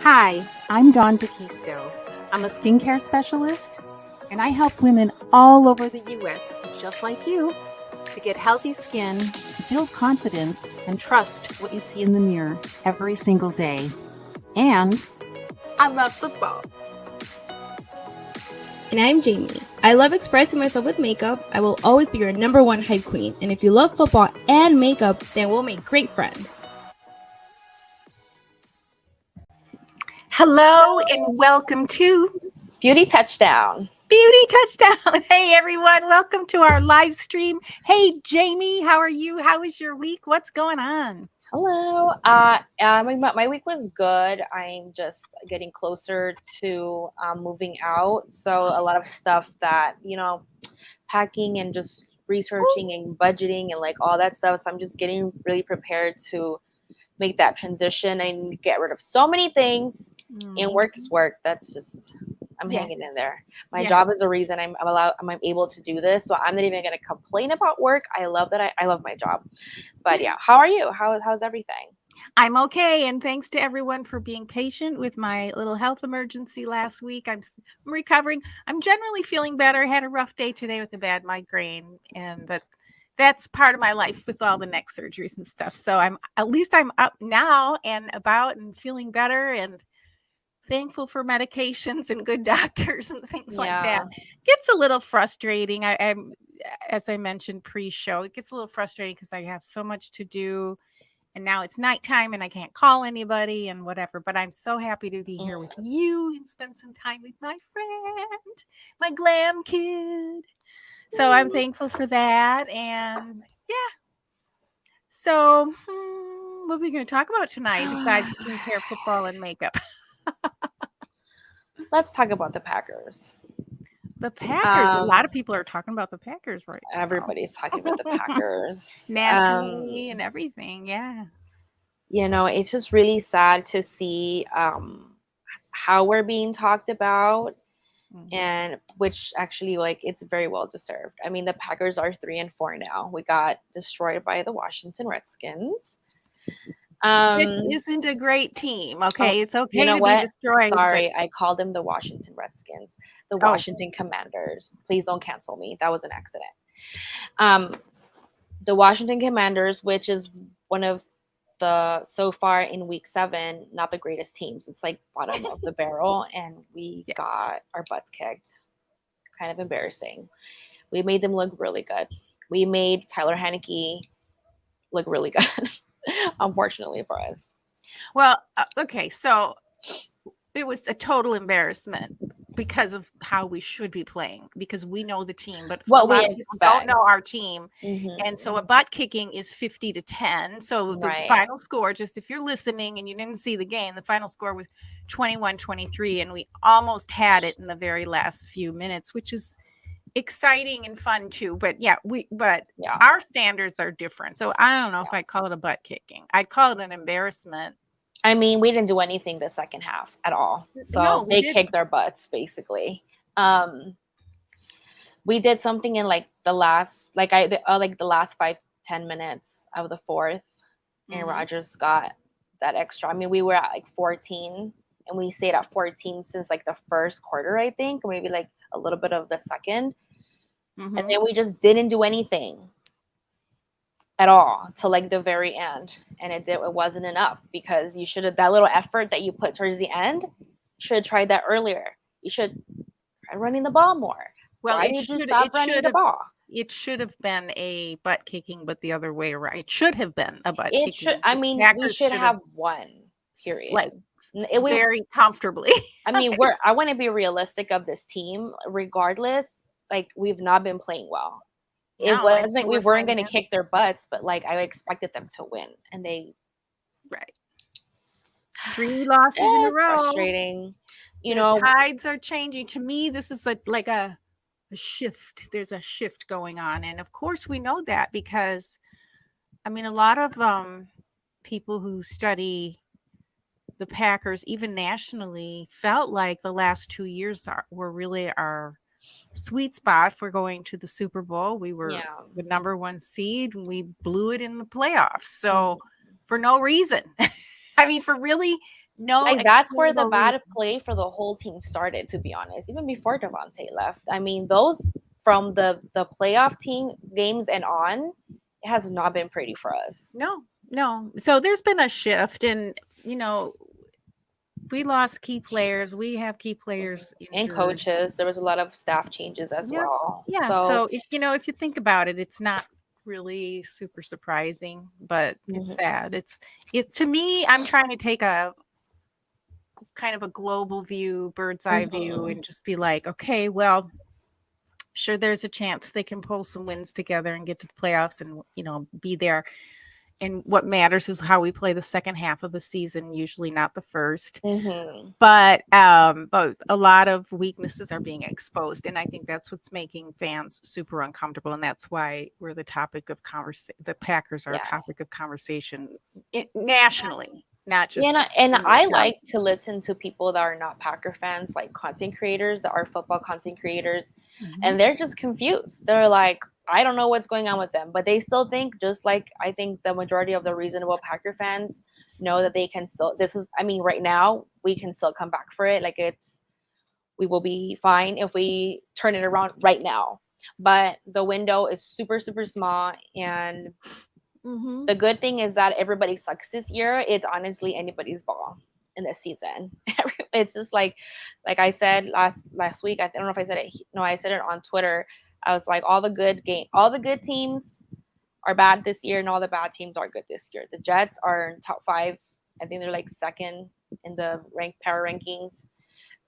Hi, I'm Dawn Bakisto. I'm a skincare specialist, and I help women all over the U.S., just like you, to get healthy skin, to build confidence, and trust what you see in the mirror every single day. And I love football. And I'm Jamie. I love expressing myself with makeup. I will always be your number one hype queen. And if you love football and makeup, then we'll make great friends. Hello, and welcome to Beauty Touchdown. Beauty Touchdown. Hey, everyone. Welcome to our live stream. Hey, Jamie, how are you? How was your week? What's going on? Hello. My week was good. I'm just getting closer to moving out. So a lot of stuff that, packing and just researching and budgeting and like all that stuff. So I'm just getting really prepared to make that transition and get rid of so many things. And work is work. That's just I'm hanging in there. My job is a reason I'm able to do this. So I'm not even going to complain about work. I love that. I love my job. But yeah, how are you? How's everything? I'm okay, and thanks to everyone for being patient with my little health emergency last week. I'm recovering. I'm generally feeling better. I had a rough day today with a bad migraine, but that's part of my life with all the neck surgeries and stuff. So I'm up now and about and feeling better and thankful for medications and good doctors and things like that. Gets a little frustrating. I'm as I mentioned pre-show, it gets a little frustrating because I have so much to do. And now it's nighttime and I can't call anybody and whatever. But I'm so happy to be here with you and spend some time with my friend, my glam kid. So I'm thankful for that. And yeah. So what are we going to talk about tonight besides skincare, football, and makeup? Let's talk about the Packers. The Packers. A lot of people are talking about the Packers right now. Everybody's talking about the Packers. Nationally and everything. Yeah. It's just really sad to see how we're being talked about. And which actually, it's very well deserved. I mean, the Packers are 3-4 now. We got destroyed by the Washington Redskins. It isn't a great team. Okay, it's okay to be destroyed. Sorry, I called them the Washington Redskins, the Washington Commanders. Please don't cancel me. That was an accident. The Washington Commanders, which is one of the so far in week 7, not the greatest teams. It's like bottom of the barrel, and we got our butts kicked. Kind of embarrassing. We made them look really good. We made Tyler Heineke look really good. Unfortunately for us. Well, okay, so it was a total embarrassment because of how we should be playing, because we know the team, but a lot of people don't know our team. And so a butt kicking is 50-10. So the final score, just if you're listening and you didn't see the game, the final score was 21-23, and we almost had it in the very last few minutes, which is exciting and fun too. But our standards are different. So I don't know if I'd call it a butt kicking. I'd call it an embarrassment. I mean, we didn't do anything the second half at all. So they kicked our butts, basically. We did something in the last 5-10 minutes of the fourth. And Rodgers got that extra. I mean, we were at 14, and we stayed at 14 since the first quarter, I think, or maybe a little bit of the second. And then we just didn't do anything at all till the very end, and it wasn't enough, because you should have, that little effort that you put towards the end, should have tried that earlier. You should try running the ball more. Well, it should have been a butt kicking, but the other way around. It should have been a butt kicking. We should have won. Period. Very comfortably. I mean, I want to be realistic of this team. Regardless, we've not been playing well. It wasn't we weren't going to kick their butts, but I expected them to win, and they 3 losses in a row. Frustrating. The tides are changing. To me, this is like a shift. There's a shift going on, and of course we know that because I mean a lot of people who study the Packers, even nationally, felt like the last 2 years were really our sweet spot for going to the Super Bowl. We were the number 1 seed, and we blew it in the playoffs. So for no reason. I mean, for really No Like that's where the explainable bad reason. play for the whole team started, to be honest, even before Devontae left. I mean, those from the playoff team games and on, it has not been pretty for us. No, no. So there's been a shift, and we lost key players. We have key players And injured. coaches, there was a lot of staff changes as Yeah, well. yeah. So, So if you think about it, it's not really super surprising, but it's mhm, sad. It's to me. I'm trying to take a kind of a global view, bird's eye view, mhm, and just be like, okay, well, sure, there's a chance they can pull some wins together and get to the playoffs, and be there. And what matters is how we play the second half of the season, usually not the first. mhm. But a lot of weaknesses are being exposed, and I think that's what's making fans super uncomfortable, and that's why we're the topic of conversation. The Packers are a Yeah. topic of conversation nationally, not Yeah, just and in I like Wisconsin. to listen to people that are not Packer fans, like content creators that are football content creators, Mhm. and they're just confused. They're like, I don't know what's going on with them, but they still think, just like I think the majority of the reasonable Packer fans know that they can still. This is, I mean, right now we can still come back for it. Like we will be fine if we turn it around right now. But the window is super super small, and Mhm. the good thing is that everybody sucks this year. It's honestly anybody's ball in this season. It's just like I said last week. I don't know if I said it. No, I said it on Twitter. I was like, all the good teams are bad this year, and all the bad teams are good this year. The Jets are in top 5. I think they're like second in the power rankings.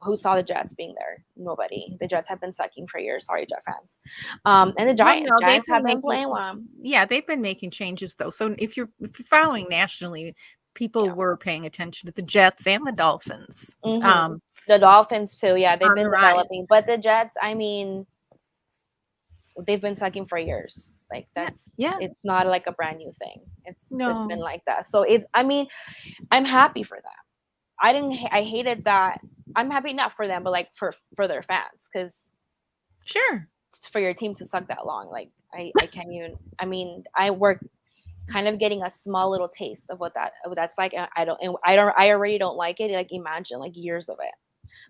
Who saw the Jets being there? Nobody. The Jets have been sucking for years. Sorry, Jet fans. And the Well, Giants. no, they've Giants been have been making playing well. yeah, they've been making changes though. So if you're following nationally, people Yeah. were paying attention to the Jets and the Dolphins Mm-hmm. The Dolphins too. Yeah, they've on the been rise. developing, but the Jets, I mean, they've been sucking for years. Like Yeah, yeah, it's not like a brand new thing. It's been no, like that. So it's, I mean, I'm happy for that. I hated that. I'm happy not for them, but like for their fans, because sure. for your team to suck that long, like I can't even. I mean, I work kind of getting a small little taste of what that's like. And I already don't like it. Like imagine like years of it.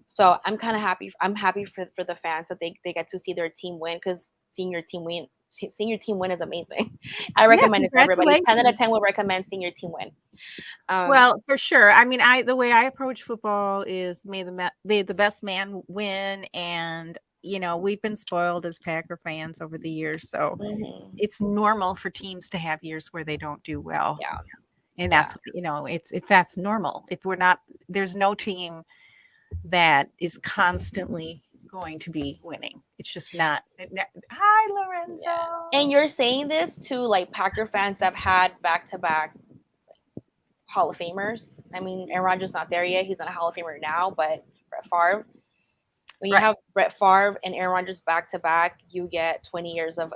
So I'm kind of happy. I'm happy for the fans that they get to see their team win, because seeing your team win is amazing. I Yeah, recommend it to everybody. 10 out of congratulations. 10 would recommend seeing your team win. Well, for sure. I mean, I the way I approach football is may the best man win, and we've been spoiled as Packer fans over the years, so Mhm. it's normal for teams to have years where they don't do well, Yeah, and yeah, that's normal. If we're not, there's no team that is constantly going to be winning. It's just not. Hi, yeah. And Lorenzo. you're saying this to like Packer fans that have had back to back Hall of Famers. I mean, Aaron Rodgers not there yet. He's not a Hall of Famer now, but Brett Favre. When you Right. have Brett Favre and Aaron Rodgers back to back, you get 20 years of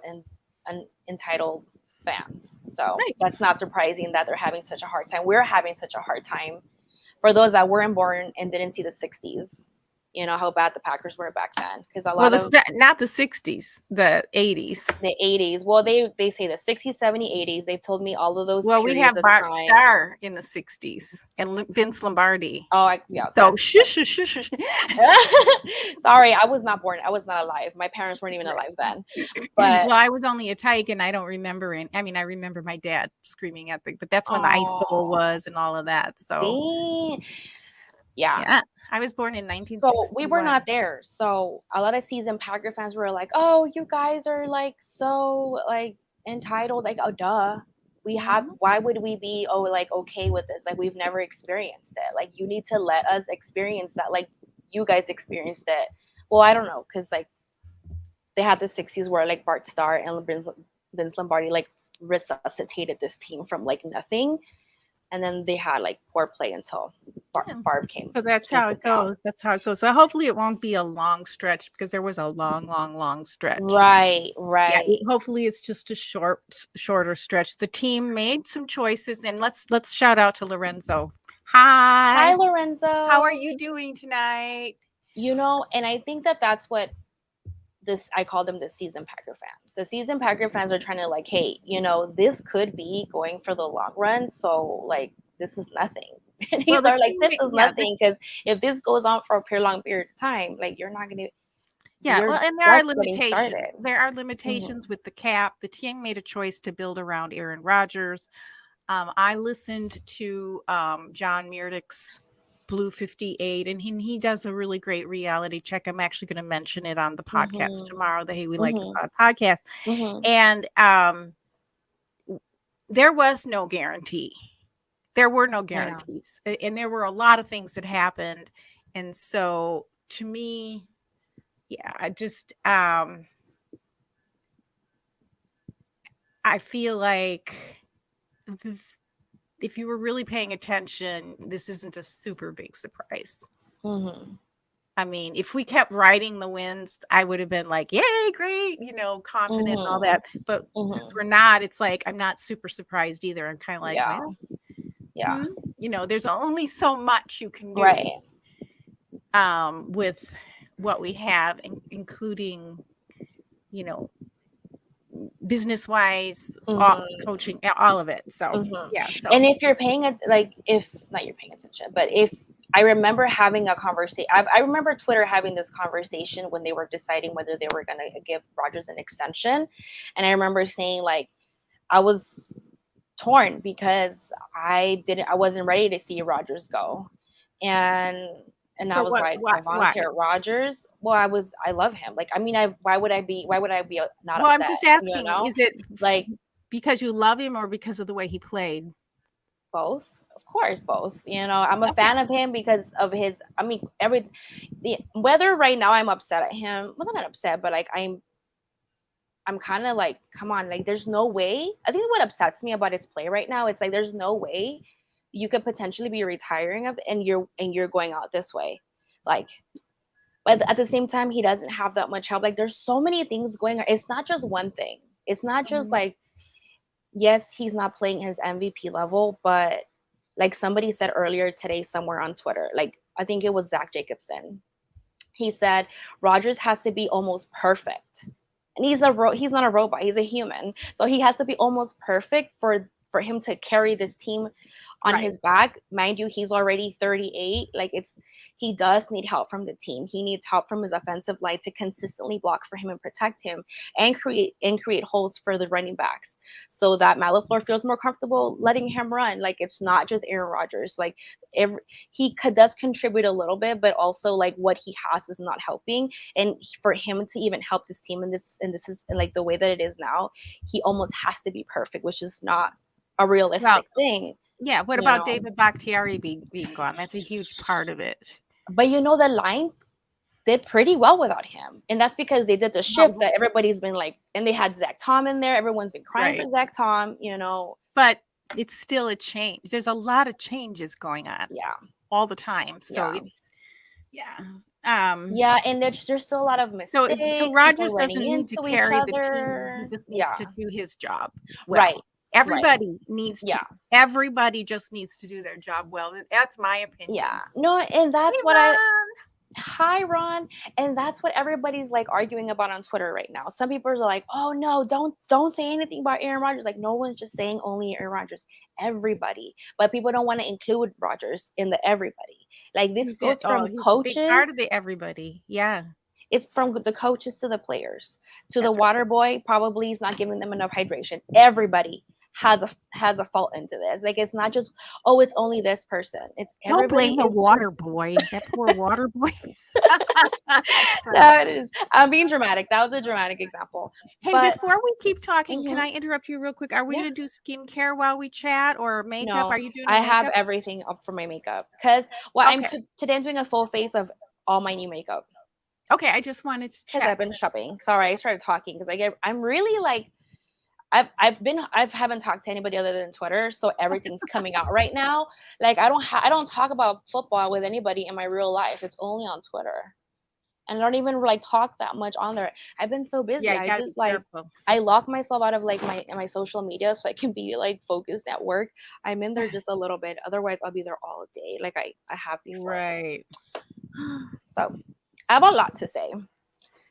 entitled fans. So Right. that's not surprising that they're having such a hard time. We're having such a hard time for those that weren't born and didn't see the 60s. You know how bad the Packers were back then, because a Well, lot of not the 60s, the 80s. the 80s. Well, they say the 60s, 70s, 80s. They've told me all of those Well, we periods have of Bart time. Starr in the 60s and Vince Lombardi. Oh, yeah, So, that's shush, shush, shush, shush. sorry, I was not born. I was not alive. My parents weren't even alive then. But Well, I was only a tyke and I don't remember it. I mean, I remember my dad screaming but that's when the ice bowl oh, was and all of that. So, see, yeah. yeah, I was born in So we were 1961. not there. So a lot of season Packer fans were like, "Oh, you guys are like so like entitled." Like, oh, duh. We have. Mhm. Why would we be like okay with this? Like, we've never experienced it. Like, you need to let us experience that. Like, you guys experienced it. Well, I don't know, because like they had the 60s where like Bart Starr and Vince Lombardi like resuscitated this team from like nothing, and then they had like poor play until Yeah. Favre came So that's came how to it town. goes. That's how it goes. So hopefully it won't be a long stretch because there was a long, long, long stretch. Right, Yeah, right. hopefully it's just a shorter stretch. The team made some choices, and let's shout out to Lorenzo. Hi, Hi, how are Lorenzo. you doing tonight? And I think that that's what this I call them the season Packer fans. The season Packer fans are trying to like, hey, this could be going for the long run. So like, this is nothing. And Well, these the are like, this teammate, is yeah, nothing, because if this goes on for a long period of time, like yeah. you're Well, and there are just getting limitations. started. There are Hmm. limitations with the cap. The team made a choice to build around Aaron Rodgers. I listened to John Meredith's Blue 58, and he does a really great reality check. I'm actually going to mention it on the podcast Hmm. tomorrow, the Hey We Like It Hmm. podcast. Hmm. And there was no guarantee. There were no I know. guarantees. And there were a lot of things that happened. And so to me, yeah, I feel like if you were really paying attention, this isn't a super big surprise. Hmm. I mean, if we kept riding the winds, I would have been like, yay, great, confident and all Hmm. that. But since Hmm. we're not, it's like, I'm not super surprised either. I'm kind of like, Yeah. well, Yeah. there's only so much you can do Right. with what we have, including, business wise, Hmm. coaching, all of it. So, Hmm. yeah. So, And if you're paying it, like, if not, you're paying attention, but if I remember having a conversation, I remember Twitter having this conversation when they were deciding whether they were going to give Rogers an extension. And I remember saying, like, I was torn because I wasn't ready to see Rogers go. And I for was what, like, why? Devontae Rogers. Well, I love him. Like, I mean, why would I be not Well, I'm upset? just You asking, know, is it like, because you love him or because of the way he played? both, of course, both. I'm a Okay. fan of him because of his. I mean, whether right now I'm upset at him. Well, I'm not upset, but like I'm kind of like, come on, like, there's no way. I think what upsets me about his play right now, it's like there's no way you could potentially be retiring and you're going out this way, like. But at the same time, he doesn't have that much help. Like, there's so many things going on. It's not just one thing. It's not just Mhm. like, yes, he's not playing his MVP level, but like somebody said earlier today somewhere on Twitter, like I think it was Zach Jacobson. He said Rogers has to be almost perfect, and he's not a robot. He's a human, so he has to be almost perfect for him to carry this team on Right. his back. Mind you, he's already 38. Like, he does need help from the team. He needs help from his offensive line to consistently block for him and protect him, and create holes for the running backs, so that Matt LaFleur feels more comfortable letting him run. Like, it's not just Aaron Rodgers. Like, does contribute a little bit, but also like what he has is not helping. And for him to even help this team this is like the way that it is now, he almost has to be perfect, which is not a Well, realistic thing. yeah. What you about know David Bakhtiari being gone? That's a huge part of it. but the line did pretty well without him, and that's because they did the shift Well, that everybody's been like, and they had Zach Tom in there. Everyone's been crying right. for Zach Tom. But it's still a change. There's a lot of changes going on Yeah. all the time. So Yeah. it's, yeah. Um, Yeah, and there's still a lot of so mistakes, people Rogers running doesn't need to into each carry the team. He other. just needs Yeah. to do his job Right. well. Right. Yeah. Everybody just needs to do their job well. That's my Yeah. opinion. No, and Hey, that's what Ron. hi Ron, and that's what everybody's like arguing about on Twitter right now. Some people are like, "Oh no, don't say anything about Aaron Rodgers." Like, no one's just saying only Aaron Rodgers. Everybody, but people don't want to include Rodgers in the everybody. Like, this goes from He's a big part of coaches. the everybody. Yeah. It's from the coaches to the players to the Every, water boy. Probably is not giving them enough hydration. Everybody has a fault into this. Like, it's not just, oh, it's only this person. It's don't everybody. blame the It's water just boy. That poor water boy. That's funny. no, it is. I'm being dramatic. That was a dramatic example. Hey, But before we keep talking, can mhm, I interrupt you real quick? Are we yeah, going to do skincare while we chat or makeup? no, Are you doing a I have makeup? everything up for my makeup because Okay. today I'm doing a full face of all my new makeup Okay. I just wanted to because I've check. been shopping. Sorry, I started talking because I'm really like I haven't talked to anybody other than Twitter, so everything's coming out right now. Like, I don't talk about football with anybody in my real life. It's only on Twitter. And I don't even like talk that much on there. I've been so busy. Yeah, you I got to be just like careful. I lock myself out of like my social media so I can be like focused at work. I'm in there just a little bit. Otherwise, I'll be there all day, like I have before. Right. So I have a lot to say.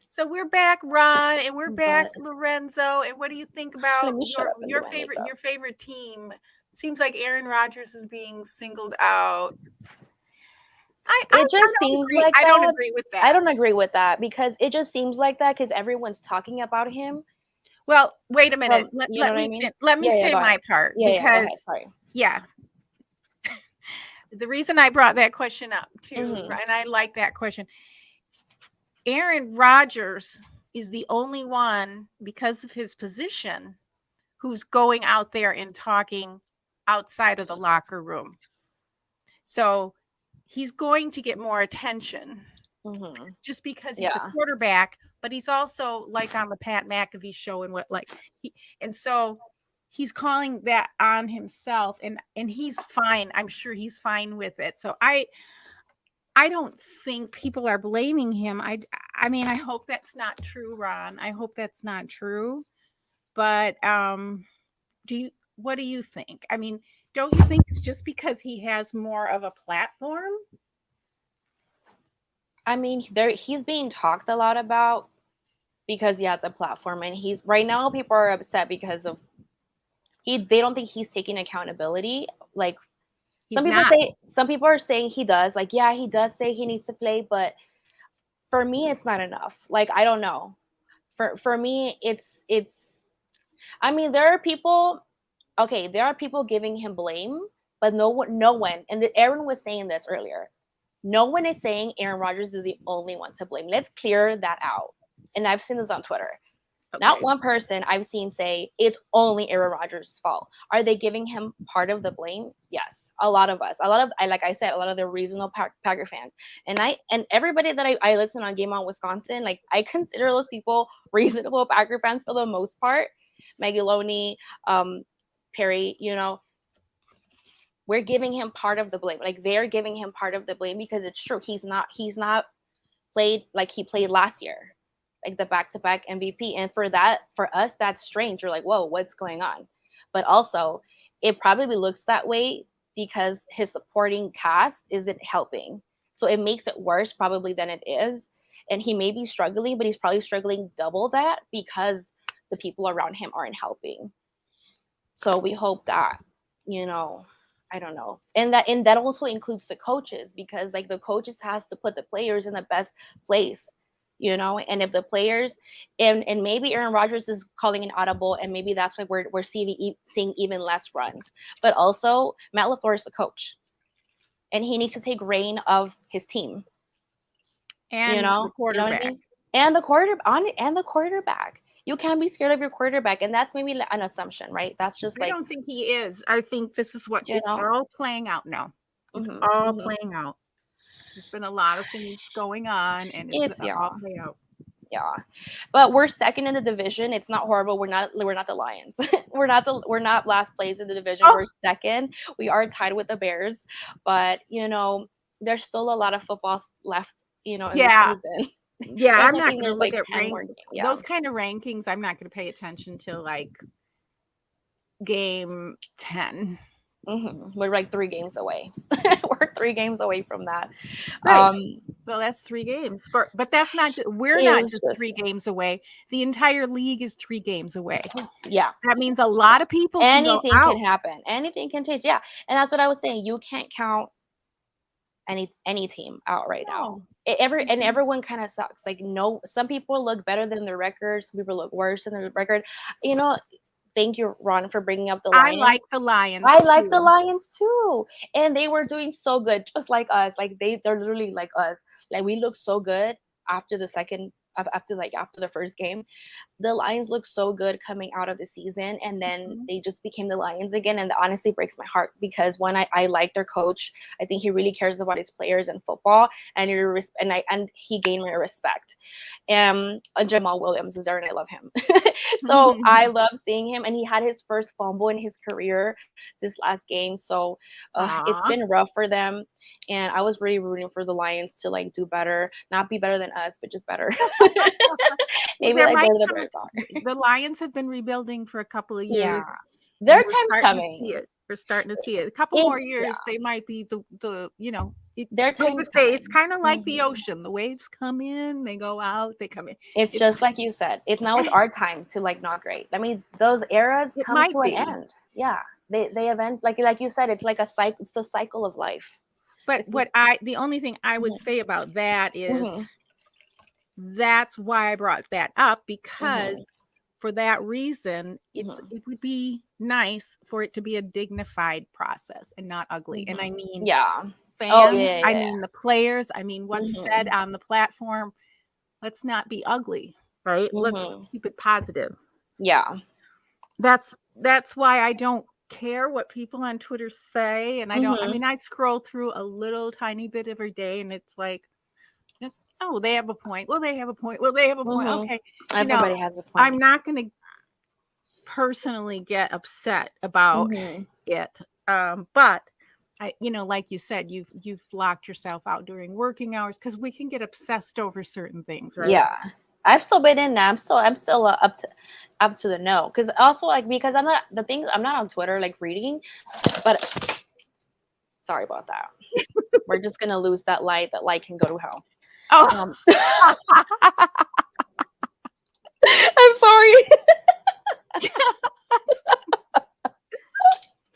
So we're back, Ron, and we're back, But Lorenzo. And what do you think about let me shut up and do my makeup. your favorite team seems like Aaron Rodgers is being singled out. It just seems like I don't that. agree with that. I don't agree with that because it just seems like that because everyone's talking about him. Well, wait a minute. You know what I mean? Let me say go my ahead. part Yeah, go ahead. because Sorry. yeah. The reason I brought that question up too, Mhm. and I like that question. Aaron Rodgers is the only one, because of his position, who's going out there and talking outside of the locker room. So he's going to get more attention Mhm. just because he's the quarterback, but he's also like on the Pat McAfee show and what and so he's calling that on himself, and he's fine. I'm sure he's fine with it. So I don't think people are blaming him. I mean, I hope that's not true, Ron. I hope that's not true. But what do you think? I mean, don't you think it's just because he has more of a platform? I mean, he's being talked a lot about because he has a platform, and he's right now people are upset because of they don't think he's taking accountability. Like some people are saying he does. Like, yeah, he does say he needs to play, but for me, it's not enough. Like, I don't know. For me, it's. I mean, there are people. Okay, there are people giving him blame, but no one. And Aaron was saying this earlier. No one is saying Aaron Rodgers is the only one to blame. Let's clear that out. And I've seen this on Twitter. Okay. Not one person I've seen say it's only Aaron Rodgers' fault. Are they giving him part of the blame? Yes. A lot of us. Like I said, a lot of the regional Packer fans. And everybody that I listen on Game On Wisconsin, like I consider those people reasonable Packer fans for the most part. Maggie Loney, Perry, we're giving him part of the blame. Like they're giving him part of the blame because it's true. He's not played like he played last year, like the back-to-back MVP. And for us, that's strange. You're like, whoa, what's going on? But also it probably looks that way because his supporting cast isn't helping. So it makes it worse probably than it is. And he may be struggling, but he's probably struggling double that because the people around him aren't helping. So we hope that, I don't know. And that also includes the coaches because like the coaches has to put the players in the best place, and if the players and maybe Aaron Rodgers is calling an audible and maybe that's why we're seeing even less runs. But also Matt LaFleur is the coach and he needs to take reign of his team. And the quarterback. You know what I mean? And the quarterback. You can't be scared of your quarterback, and that's maybe an assumption, right? That's just like I don't think he is. I think this is what it's all playing out now. It's all playing out. There's been a lot of things going on, and it's all play out. Yeah, but we're second in the division. It's not horrible. We're not the Lions. we're not last place in the division. We're second. We are tied with the Bears, but there's still a lot of football left. In the season. Yeah, I'm not going to look at those kind of rankings. I'm not going to pay attention till like game 10. Mm-hmm. We're like 3 games away. We're 3 games away from that. Right. Well, that's 3 games. But that's not. We're not just 3 games away. The entire league is 3 games away. Yeah, that means a lot of people. Anything can happen. Anything can change. Yeah, and that's what I was saying. You can't count any team out right now. Everyone kind of sucks. Like some people look better than their record. Some people look worse than their record. Thank you, Ron, for bringing up the Lions. I like the Lions. I like the Lions too, and they were doing so good, just like us. Like they're literally like us. Like we look so good after the first game. The Lions look so good coming out of the season, and then they just became the Lions again, and that honestly breaks my heart because when I like their coach. I think he really cares about his players and football, and he gained my respect. Jamal Williams is there, and I love him. So I love seeing him, and he had his first fumble in his career this last game. So it's been rough for them, and I was really rooting for the Lions to like do better, not be better than us, but just better. Maybe like the Bears are. The Lions have been rebuilding for a couple of years. Yeah, their time's coming. We're starting to see it. A couple more years, they might be the their time's coming. It's kind of like the ocean. The waves come in, they go out, they come in. It's just like you said. It's our time to like not great. I mean, those eras come to an end. Yeah. they event like you said, it's like a cycle. It's the cycle of life. But It's the only thing I would say about that is Mhm. that's why I brought that up, because Mhm. for that reason, it Mhm. would be nice for it to be a dignified process and not ugly. And I Mhm. mean Yeah. Oh fans, yeah, I yeah. mean the players, I mean what's said Mhm. on the platform. Let's not be ugly, right? Let's Mhm. keep it positive. Yeah. That's why I don't care what people on Twitter say. And I Mhm. mean, I scroll through a little tiny bit every day and it's like, oh, they have a point. Well, they have a point. Well, they have a point. Mhm. Okay. Everybody has a I'm point. not going to personally get upset about Mhm. it. But like you said, you've locked yourself out during working hours because we can get obsessed over certain things, right? Yeah. I've still been in there. I'm still up to the no. Because also like because I'm not on Twitter like reading, but sorry about that. We're just gonna lose that light. That light can go to hell. Oh, I'm sorry.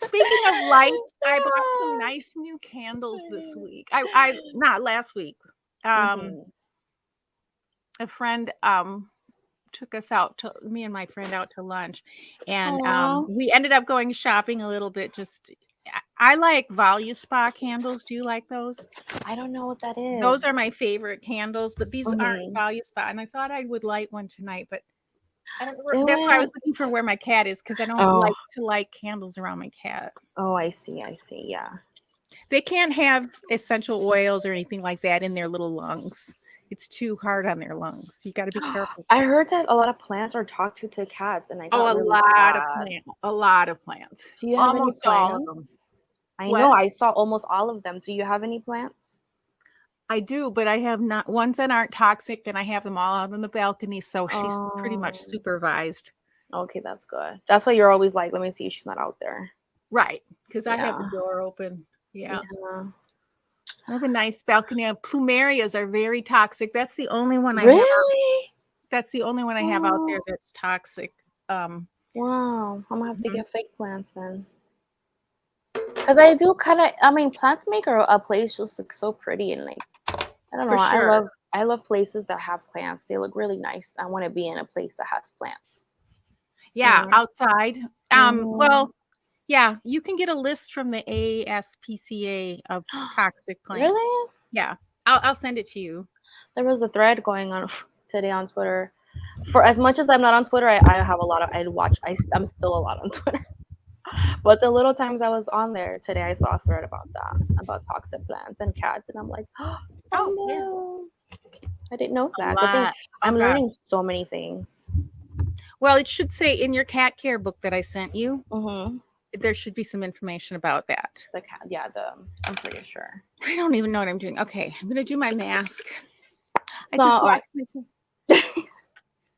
speaking of lights, I bought some nice new candles this week. I not last week. Mhm. A friend took us out to me and my friend out to lunch, and Aw. we ended up going shopping a little bit. Just I like Value Spa candles. Do you like those? I don't know what that is. Those are my favorite candles, but these aren't Mhm. Value Spa. And I thought I would light one tonight, but I don't. Do That's why I was it. looking for where my cat is, because I don't Oh. like to light candles around my cat. Oh, I see. I see. Yeah. They can't have essential oils or anything like that in their little lungs. It's too hard on their lungs. You got to be careful. I heard that a lot of plants are toxic to cats, and I Oh, got really sad. a lot of plants. Do you have any Almost all of them. plants? I What? know I saw almost all of them. Do you have any plants? I do, but I have not ones that aren't toxic, and I have them all out on the balcony, so she's pretty much Oh, supervised. okay, that's good. That's why you're always like, let me see if she's not out there. Right, because I have the Yeah. door open. Yeah. Yeah. I have a nice balcony. Plumerias are very toxic. That's the only one I have out. Really? That's the only one I have out there Oh, that's toxic. wow. I'm gonna have to Mhm. get fake plants then. Because I do kind of, I mean, plants make a place just look so pretty and like, I don't know. For sure. I love places that have plants. They look really nice. I want to be in a place that has plants. You Yeah, know? outside. Mhm. Well, yeah, you can get a list from the ASPCA of toxic plants. Really? Yeah, I'll send it to you. There was a thread going on today on Twitter. For as much as I'm not on Twitter, I have a lot of, I'm still a lot on Twitter. But the little times I was on there today, I saw a thread about that, about toxic plants and cats. And I'm like, oh Oh, yeah, no, I didn't know a that. Good thing lot. Oh I'm gosh. learning so many things. Well, it should say in your cat care book that I sent you, Mm-hmm. there should be some information about that. The cat, yeah, I'm pretty sure. I don't even know what I'm doing. Okay, I'm gonna do my mask. I So, just all right. washed my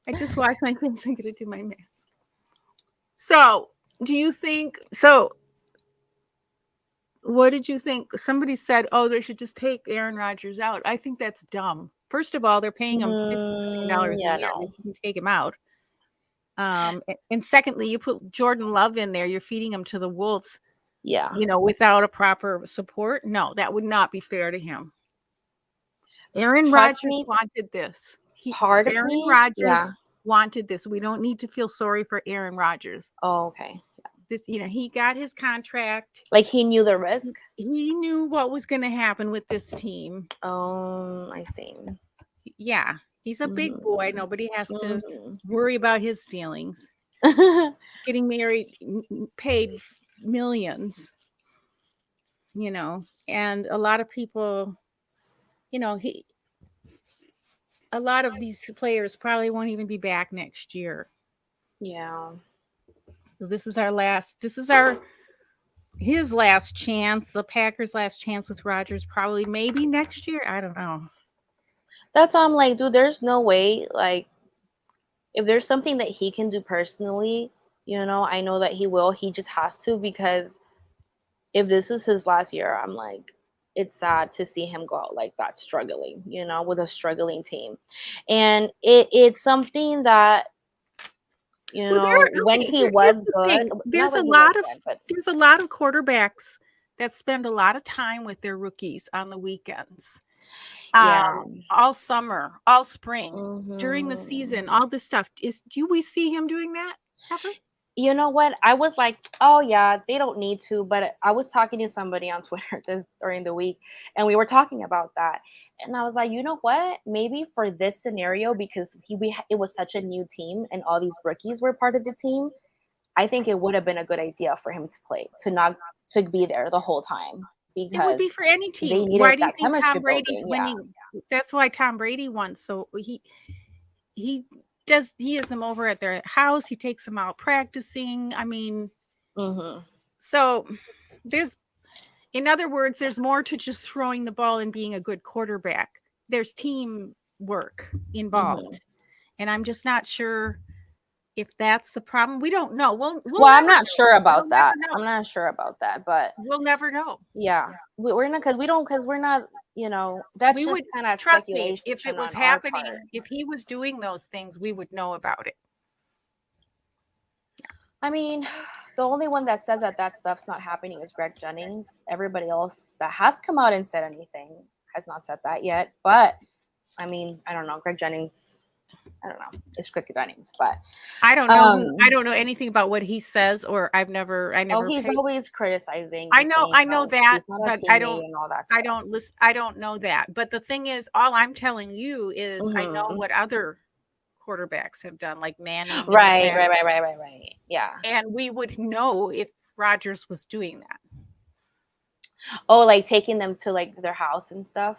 I just washed my face. I'm gonna do my mask. So, do you think so? What did you think? Somebody said, "Oh, they should just take Aaron Rodgers out." I think that's dumb. First of all, they're paying him $50 million a Yeah, year. They no. shouldn't take him out. And secondly, you put Jordan Love in there. You're feeding him to the wolves. Yeah. Without a proper support. No, that would not be fair to him. Aaron Trust Rodgers me, wanted this. part of Aaron me, yeah. Rodgers wanted this. We don't need to feel sorry for Aaron Rodgers. Oh, okay. This, he got his contract. Like he knew the risk. He knew what was going to happen with this team. I see. Yeah, he's a big boy. Mm-hmm. Nobody has to Mm-hmm. worry about his feelings. Getting married, paid millions, and a lot of people, a lot of these players probably won't even be back next year. Yeah. So this is his last chance, the Packers' last chance with Rodgers, probably maybe next year. I don't know. That's why I'm like, dude, there's no way, like, if there's something that he can do personally, I know that he will. He just has to, because if this is his last year, I'm like, it's sad to see him go out like that, struggling, with a struggling team. And it's something that You Well, know, when okay, he here's was the thing. good, not There's a when he was lot of good, but there's a lot of quarterbacks that spend a lot of time with their rookies on the weekends. yeah. All summer, all spring, during the Hmm. season, all this stuff. Do we see him doing that ever? You know what? I was like, oh yeah, they don't need to. But I was talking to somebody on Twitter this during the week, and we were talking about that. And I was like, you know what? Maybe for this scenario, because it was such a new team, and all these rookies were part of the team. I think it would have been a good idea for him to play, to be there the whole time It would be because for any they team. needed Why do you that think chemistry Tom Brady's building. Yeah. winning? That's why Tom Brady won. So he has them over at their house. He takes them out practicing. I mean, Hmm. so there's in other words, there's more to just throwing the ball and being a good quarterback. There's team work Hmm. involved. And I'm just not sure if that's the problem. We don't know. We'll Well, I'm never not know. sure We'll about never that. know. I'm not sure about that, but We'll never know. yeah, we're not because we don't because we're not. That's We just would kind of trust me if it speculation was on our part. happening, if he was doing those things, we would know about it. I mean, the only one that says that stuff's not happening is Greg Jennings. Everybody else that has come out and said anything has not said that yet. But I mean, I don't know. Greg Jennings, I don't know. It's Greg Jennings, but I um, don't know anything about what he says, or I oh, never he's paid. always criticizing and saying I know how that, he's not a but teammate and all that I stuff. don't listen. I don't know that. But the thing is, all I'm telling you is I know Hmm. what other quarterbacks have done, like Manning in the Right, past, right, right, right, right, right. Yeah. and we would know if Rodgers was doing that. Oh, like taking them to like their house and stuff,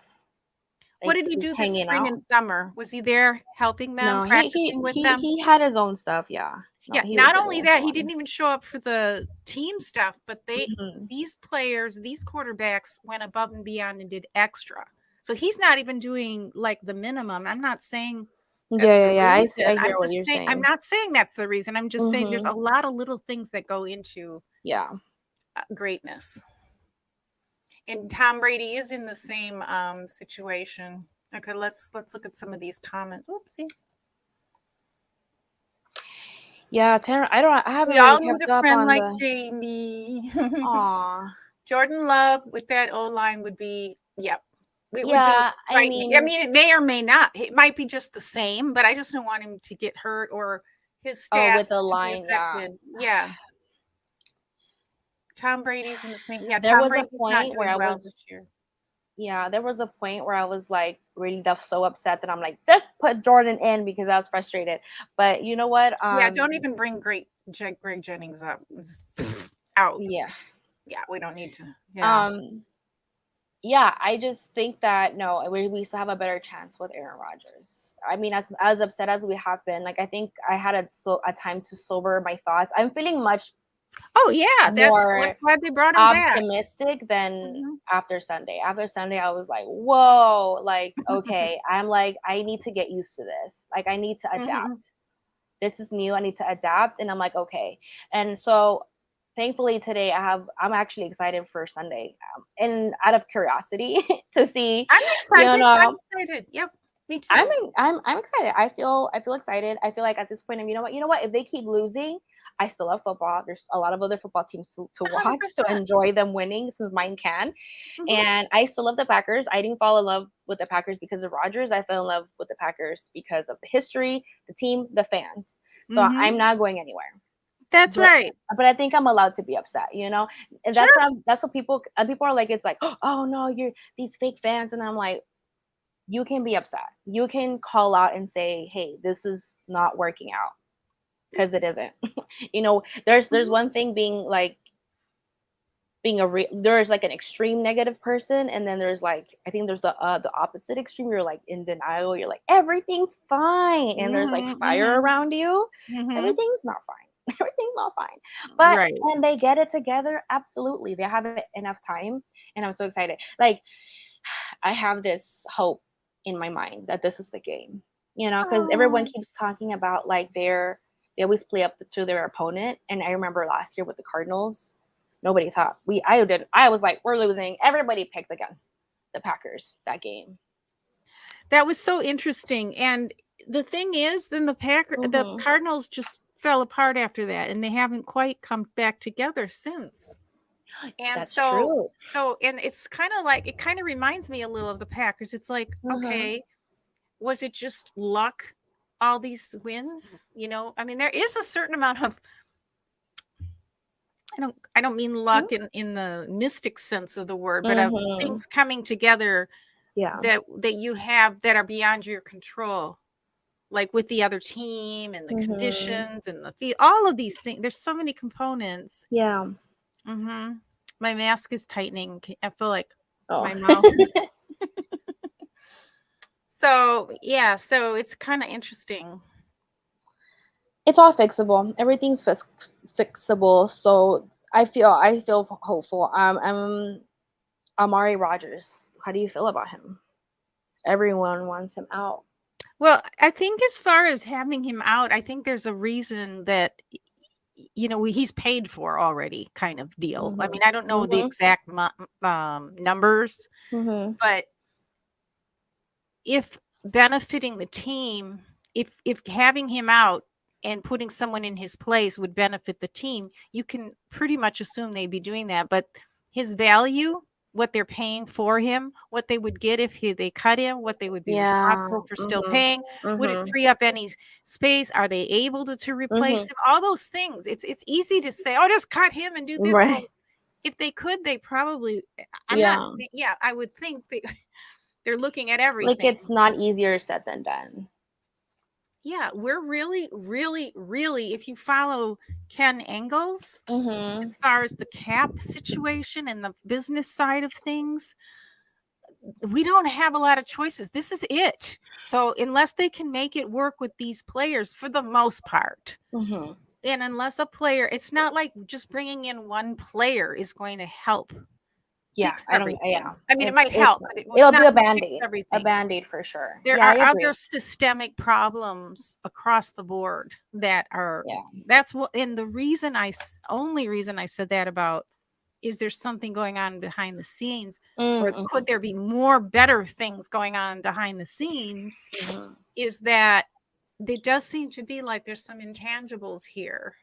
What like did he just do this hanging spring out. and summer? Was he there helping them, No, he practicing he with he them? he had his own stuff. Yeah. No, Yeah, he was not the only only that, he didn't one. even show up for the team stuff, but Hmm. these players, these quarterbacks went above and beyond and did extra. So he's not even doing like the minimum. I'm not saying Yeah, that's yeah, the yeah. reason. I hear what you're I'm saying. not saying that's the reason. I'm just saying there's Hmm. a lot of little things that go into Yeah. greatness. And Tom Brady is in the same situation. Okay, let's look at some of these comments. Oopsie. Yeah, Tara, I haven't We really all need kept a up friend on like the Jamie. aw. Jordan Love with that O line would be, yep. It would be Yeah, I frightening. I mean, mean, it may or may not. It might be just the same, but I just don't want him to get hurt or his oh, with stats the to be line, yeah. affected. Yeah. Tom Brady's in the same. Yeah, There Tom was a Brady's not point where doing I well was this year. yeah, there was a point where I was like really so upset that I'm like, just put Jordan in because I was frustrated. But you know what? Yeah, don't even bring Greg Jennings up. Out. Yeah. Yeah, we don't need to. Yeah. Um, yeah, I just think that no, we still have a better chance with Aaron Rodgers. I mean, as upset as we have been, like I think I had a time to sober my thoughts. I'm feeling much Oh yeah, that's more why they brought him back. optimistic than Mhm. after Sunday. After Sunday, I was like, whoa, like, okay, I'm like, I need to get used to this. Like, I need to Mhm. adapt. This is new. I need to adapt. And I'm like, okay. And so thankfully today I'm actually excited for Sunday. And out of curiosity to see, I'm you excited. I'm know, excited. Yep, me I'm too. I'm excited. I feel excited. I feel like at this point, you know what? You know what? If they keep losing, I still love football. There's a lot of other football teams to watch, to 100%. enjoy them winning since mine can. Mhm. And I still love the Packers. I didn't fall in love with the Packers because of Rodgers. I fell in love with the Packers because of the history, the team, the fans. So I'm Mhm. not going anywhere. That's But right. but I think I'm allowed to be upset, you know? And Sure. that's what people are like, it's like, oh no, you're these fake fans. And I'm like, you can be upset. You can call out and say, hey, this is not working out because it isn't. You know, there's Mhm. one thing being like there's like an extreme negative person, and then there's like I think there's the opposite extreme. You're like in denial. You're like everything's fine, and there's like Mhm. fire Mhm. around you. Mhm. Everything's not fine. Everything's not fine. But Right. when they get it together, absolutely, they have enough time, and I'm so excited. Like I have this hope in my mind that this is the game. You know, because everyone Oh. keeps talking about like they always play up to their opponent. And I remember last year with the Cardinals, nobody thought I was like, we're losing. Everybody picked against the Packers that game. That was so interesting. And the thing is, then the Hmm. Cardinals just fell apart after that, and they haven't quite come back together since. And That's true. and it's kind of like, it kind of reminds me a little of the Packers. It's like, okay, was it just luck, all these wins? I mean, there is a certain amount of, I don't mean luck in the mystic sense of the word, but of things coming together that you have that are beyond your control, like with the other team and the conditions and all of these things. There's so many components. Yeah. My mask is tightening. I feel like my Oh. mouth. So it's kind of interesting. It's all fixable. Everything's fixable. So I feel hopeful. Amari Rogers. How do you feel about him? Everyone wants him out. Well, I think as far as having him out, I think there's a reason that he's paid for already, kind of deal. I mean, I don't know the exact numbers, but if benefiting the team, if having him out and putting someone in his place would benefit the team, you can pretty much assume they'd be doing that. But his value, what they're paying for him, what they would get if they cut him, what they would be responsible for still paying, would it free up any space? Are they able to replace him? All those things. It's easy to say, oh, just cut him and do this. Right. Well, if they could, they probably. I would think they're looking at everything. Like, it's not easier said than done. Yeah, we're really, really, really, if you follow Ken Engels, as far as the cap situation and the business side of things, we don't have a lot of choices. This is it. So unless they can make it work with these players for the most part, and unless a player, it's not like just bringing in one player is going to help. Yeah, I mean, it might help, but it'll be a band-aid. A band-aid for sure. There are other systemic problems across the board that are. That's what. And the only reason I said that about, is there something going on behind the scenes, or could there be more better things going on behind the scenes? Is that it does seem to be like there's some intangibles here.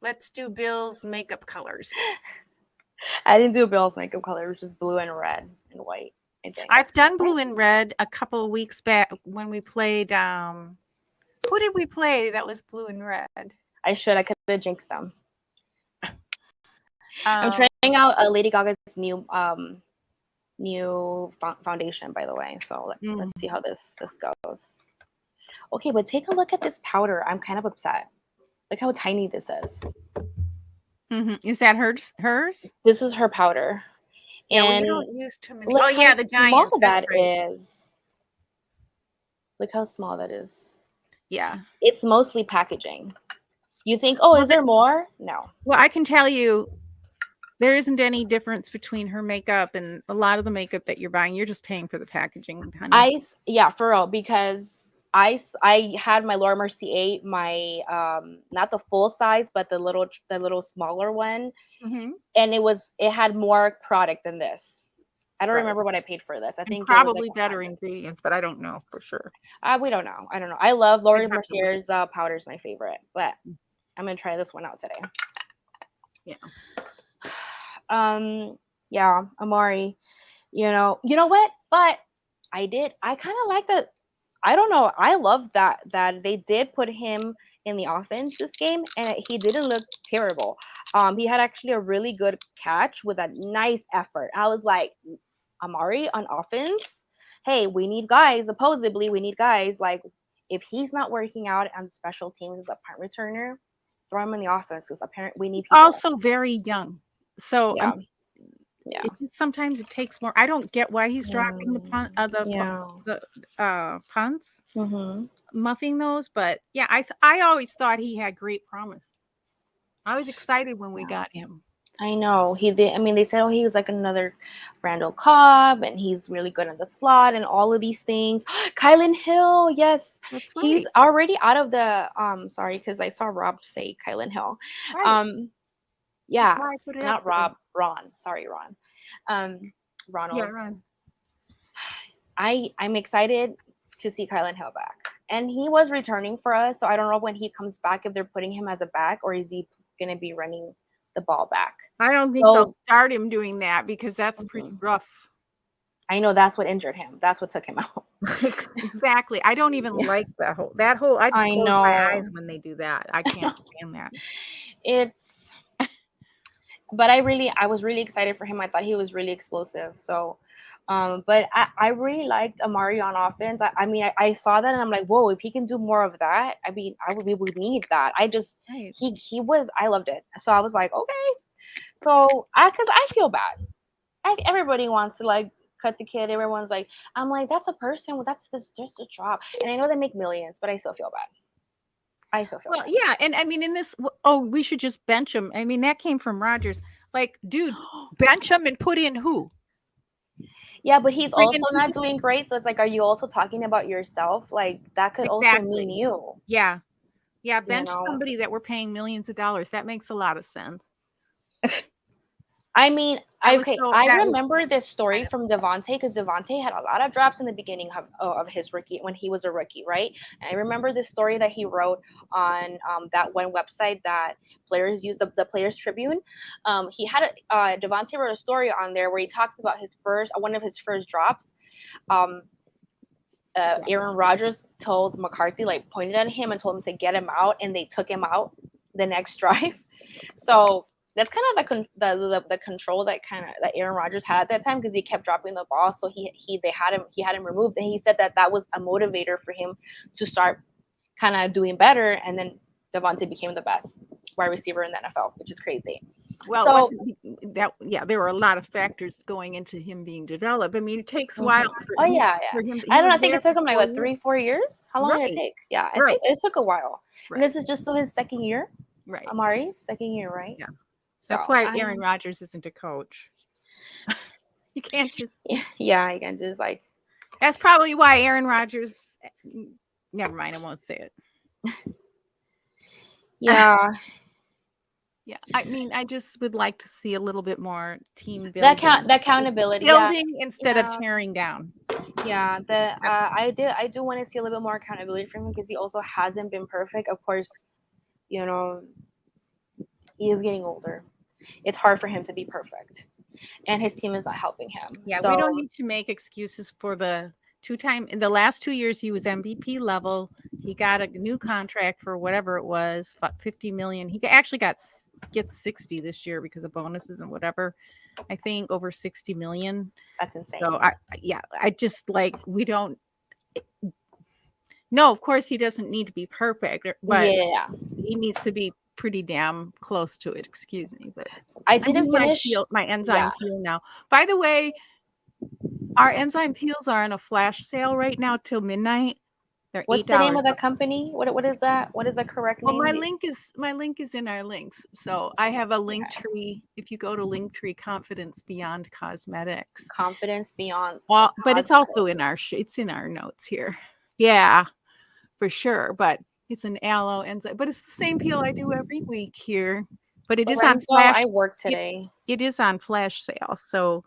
Let's do Bill's makeup colors. I didn't do Bill's makeup color. It was just blue and red and white, I think. I've done blue and red a couple of weeks back when we played. Who did we play that was blue and red? I could have jinxed them. I'm trying out Lady Gaga's new foundation, by the way. So let's see how this goes. Okay, but take a look at this powder. I'm kind of upset. Look how tiny this is. Is that hers? This is her powder. Yeah, and we don't use too many. Oh yeah, the giants. That's right. Look how small that is. Yeah. It's mostly packaging. You think, is there more? No. Well, I can tell you, there isn't any difference between her makeup and a lot of the makeup that you're buying. You're just paying for the packaging, honey. For real, because I had my Laura Mercier, my not the full size, but the little smaller one, and it had more product than this. I don't remember what I paid for this. I think probably better ingredients, but I don't know for sure. We don't know. I don't know. I love Laura Mercier's powder is my favorite, but I'm gonna try this one out today. Yeah. Amari, you know what? But I kind of like that. I don't know. I love that they did put him in the offense this game, and he didn't look terrible. He had actually a really good catch with a nice effort. I was like, Amari on offense? Hey, we need guys. Supposedly, we need guys. Like, if he's not working out on special teams as a punt returner, throw him in the offense, because apparently we need people. Also very young. So sometimes it takes more. I don't get why he's dropping the punts, muffing those. But yeah, I always thought he had great promise. I was excited when we got him. I know he did. I mean, they said, he was like another Randall Cobb, and he's really good in the slot and all of these things. Kylan Hill, yes, he's already out of the. Sorry, because I saw Rob say Kylan Hill. Right. Yeah, not Rob. Ron. Sorry, Ron. Ronald. Yeah, Ron. I'm excited to see Kylan Hill back, and he was returning for us. So I don't know when he comes back if they're putting him as a back or is he going to be running the ball back. I don't think So they'll start him doing that because that's pretty rough. I know that's what injured him. That's what took him out. Exactly. I don't even like that whole. I just I close my eyes know. when they do that. I can't stand that. It's, but I was really excited for him. I thought he was really explosive. So, but I really liked Amari on offense. I mean, I saw that and I'm like, whoa, if he can do more of that, I mean, we would need that. I just, Right. I loved it. So I was like, okay. So cause I feel bad. Everybody wants to like cut the kid. Everyone's like, I'm like, that's a person. That's just a job. And I know they make millions, but I still feel bad. Well, yeah, and I mean, in this, we should just bench him. I mean, that came from Rogers. Like, dude, bench him and put in who? Yeah, but he's also Friggin' not doing great. So it's like, are you also talking about yourself? Like that could also mean Exactly. you. Yeah, You bench know? somebody that we're paying millions of dollars. That makes a lot of sense. I mean, That was I remember this story from Devontae because Devontae had a lot of drops in the beginning of his rookie when he was a rookie, right? And I remember this story that he wrote on that one website that players use, the Players Tribune. He had Devontae wrote a story on there where he talks about one of his first drops. Aaron Rodgers told McCarthy, like pointed at him and told him to get him out, and they took him out the next drive. So that's kind of the control that Aaron Rodgers had at that time because he kept dropping the ball. So he had him removed, and he said that was a motivator for him to start kind of doing better. And then Devontae became the best wide receiver in the NFL, which is crazy. Well, So, wasn't that? Yeah, there were a lot of factors going into him being developed. I mean, it takes a while for him. I don't know. I think it took him like what 3-4 years. How long did it take? Yeah, it took a while. Right. And this is just his second year. Right. Amari's second year, right? Yeah. So, that's why Aaron Rodgers isn't a coach. You can't just. Yeah, you can just like. That's probably why Aaron Rodgers. Never mind. I won't say it. Yeah. Yeah, I mean, I just would like to see a little bit more team building. That accountability, building instead of tearing down. Yeah, I do want to see a little bit more accountability from him because he also hasn't been perfect. Of course, you know, he is getting older. It's hard for him to be perfect, and his team is not helping him. Yeah, we don't need to make excuses for the in the last 2 years he was MVP level. He got a new contract for whatever it was, 50 million. He actually gets 60 this year because of bonuses and whatever. I think over 60 million. That's insane. So I just like, we don't. No, of course he doesn't need to be perfect, but he needs to be pretty damn close to it. Excuse me, but I didn't finish my enzyme peel now. By the way, our enzyme peels are on a flash sale right now till midnight. They're What's $8. The name of the company? What is that? What is the correct name? Well, my link is in our links. So I have a link tree. If you go to Linktree, Confidence Beyond Cosmetics. Confidence Beyond. Well, but it's also in our it's in our notes here. Yeah, for sure. But it's an aloe enzyme. But it's the same peel I do every week here. But it is on flash. I work today. It is on flash sale. So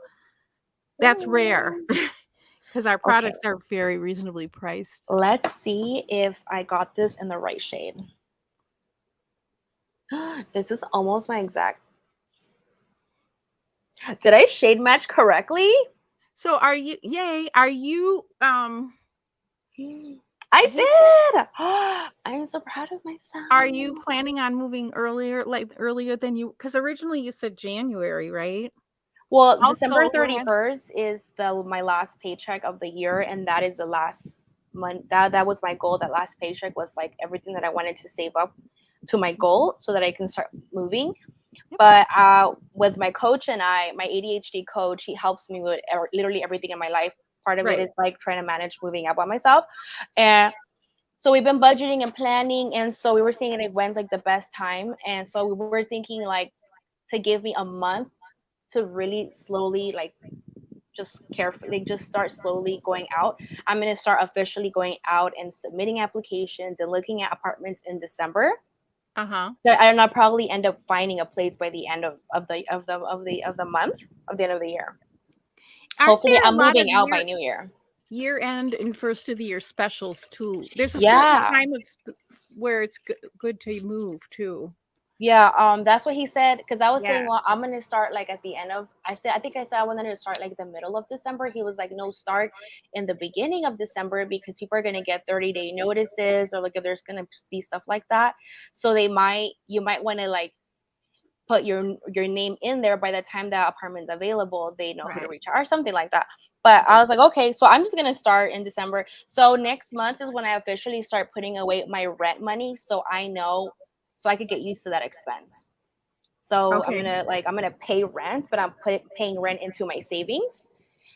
that's rare. Because our products are very reasonably priced. Let's see if I got this in the right shade. This is almost my exact. Did I shade match correctly? So are you? Yay! Are you? I did. I'm so proud of myself. Are you planning on moving earlier than you? Because originally you said January, right? Well, also, December 31st is my last paycheck of the year, and that is the last month. That was my goal. That last paycheck was like everything that I wanted to save up to my goal so that I can start moving. Yep. But with my coach and my ADHD coach, he helps me with literally everything in my life. Part of it is like trying to manage moving out by myself. And so we've been budgeting and planning. And so we were thinking it went like the best time. And so we were thinking like to give me a month to really slowly, like just carefully, just start slowly going out. I'm going to start officially going out and submitting applications and looking at apartments in December. And I'll probably end up finding a place by the end of the month, of the end of the year. Hopefully I'm moving out by New Year. year end and first of the year specials too. There's a certain Yeah. time of where it's good to move too. Yeah, that's what he said. Because I was saying, Yeah. well, I'm gonna start like at the end of. I think I said I wanted to start like the middle of December. He was like, no, start in the beginning of December because people are gonna get 30-day notices, or like if there's gonna be stuff like that. So you might want to like put your name in there. By the time that apartment's available, they know who to Right. reach out or something like that. But I was like, okay, so I'm just gonna start in December. So next month is when I officially start putting away my rent money, so I know, so I could get used to that expense. So Okay. I'm gonna pay rent, but I'm paying rent into my savings,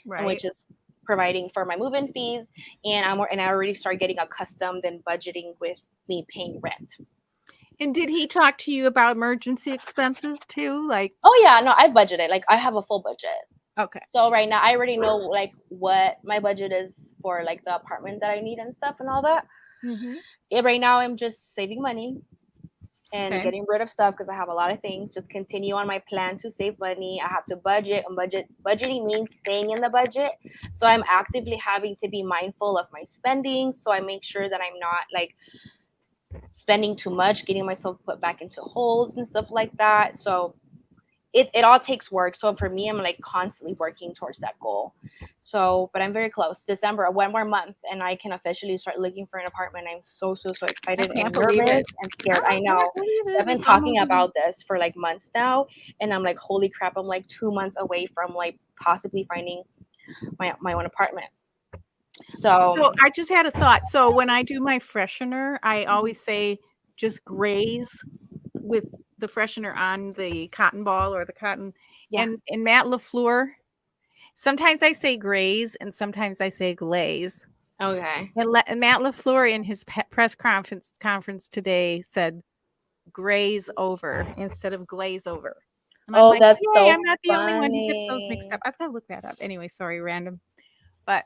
and Right. which is providing for my move-in fees. And I already start getting accustomed and budgeting with me paying rent. And did he talk to you about emergency expenses too? Like, Oh yeah, no, I budgeted. Like I have a full budget. okay. So right now I already know like what my budget is for like the apartment that I need and stuff and all that. Mm-hmm. Right now I'm just saving money and Okay. getting rid of stuff because I have a lot of things. Just continue on my plan to save money. I have to budget, and budgeting means staying in the budget. So I'm actively having to be mindful of my spending. So I make sure that I'm not like spending too much, getting myself put back into holes and stuff like that. So it all takes work. So for me, I'm like constantly working towards that goal. So, but I'm very close. December, one more month, and I can officially start looking for an apartment. I'm so I excited can't and believe nervous it. and scared. I I know. can't believe I've it. been It's talking almost. about this for like months now, and I'm like, holy crap! I'm like 2 months away from like possibly finding my own apartment. So, So I just had a thought. So when I do my freshener, I always say just graze with the freshener on the cotton ball or the cotton. yeah. And Matt LaFleur, sometimes I say graze and sometimes I say glaze. Okay. And Matt LaFleur in his press conference today said graze over instead of glaze over. And I'm Oh, like, that's yay, so I'm not the only one who gets those mixed funny. up. I've got to look that up. Anyway, sorry, random. But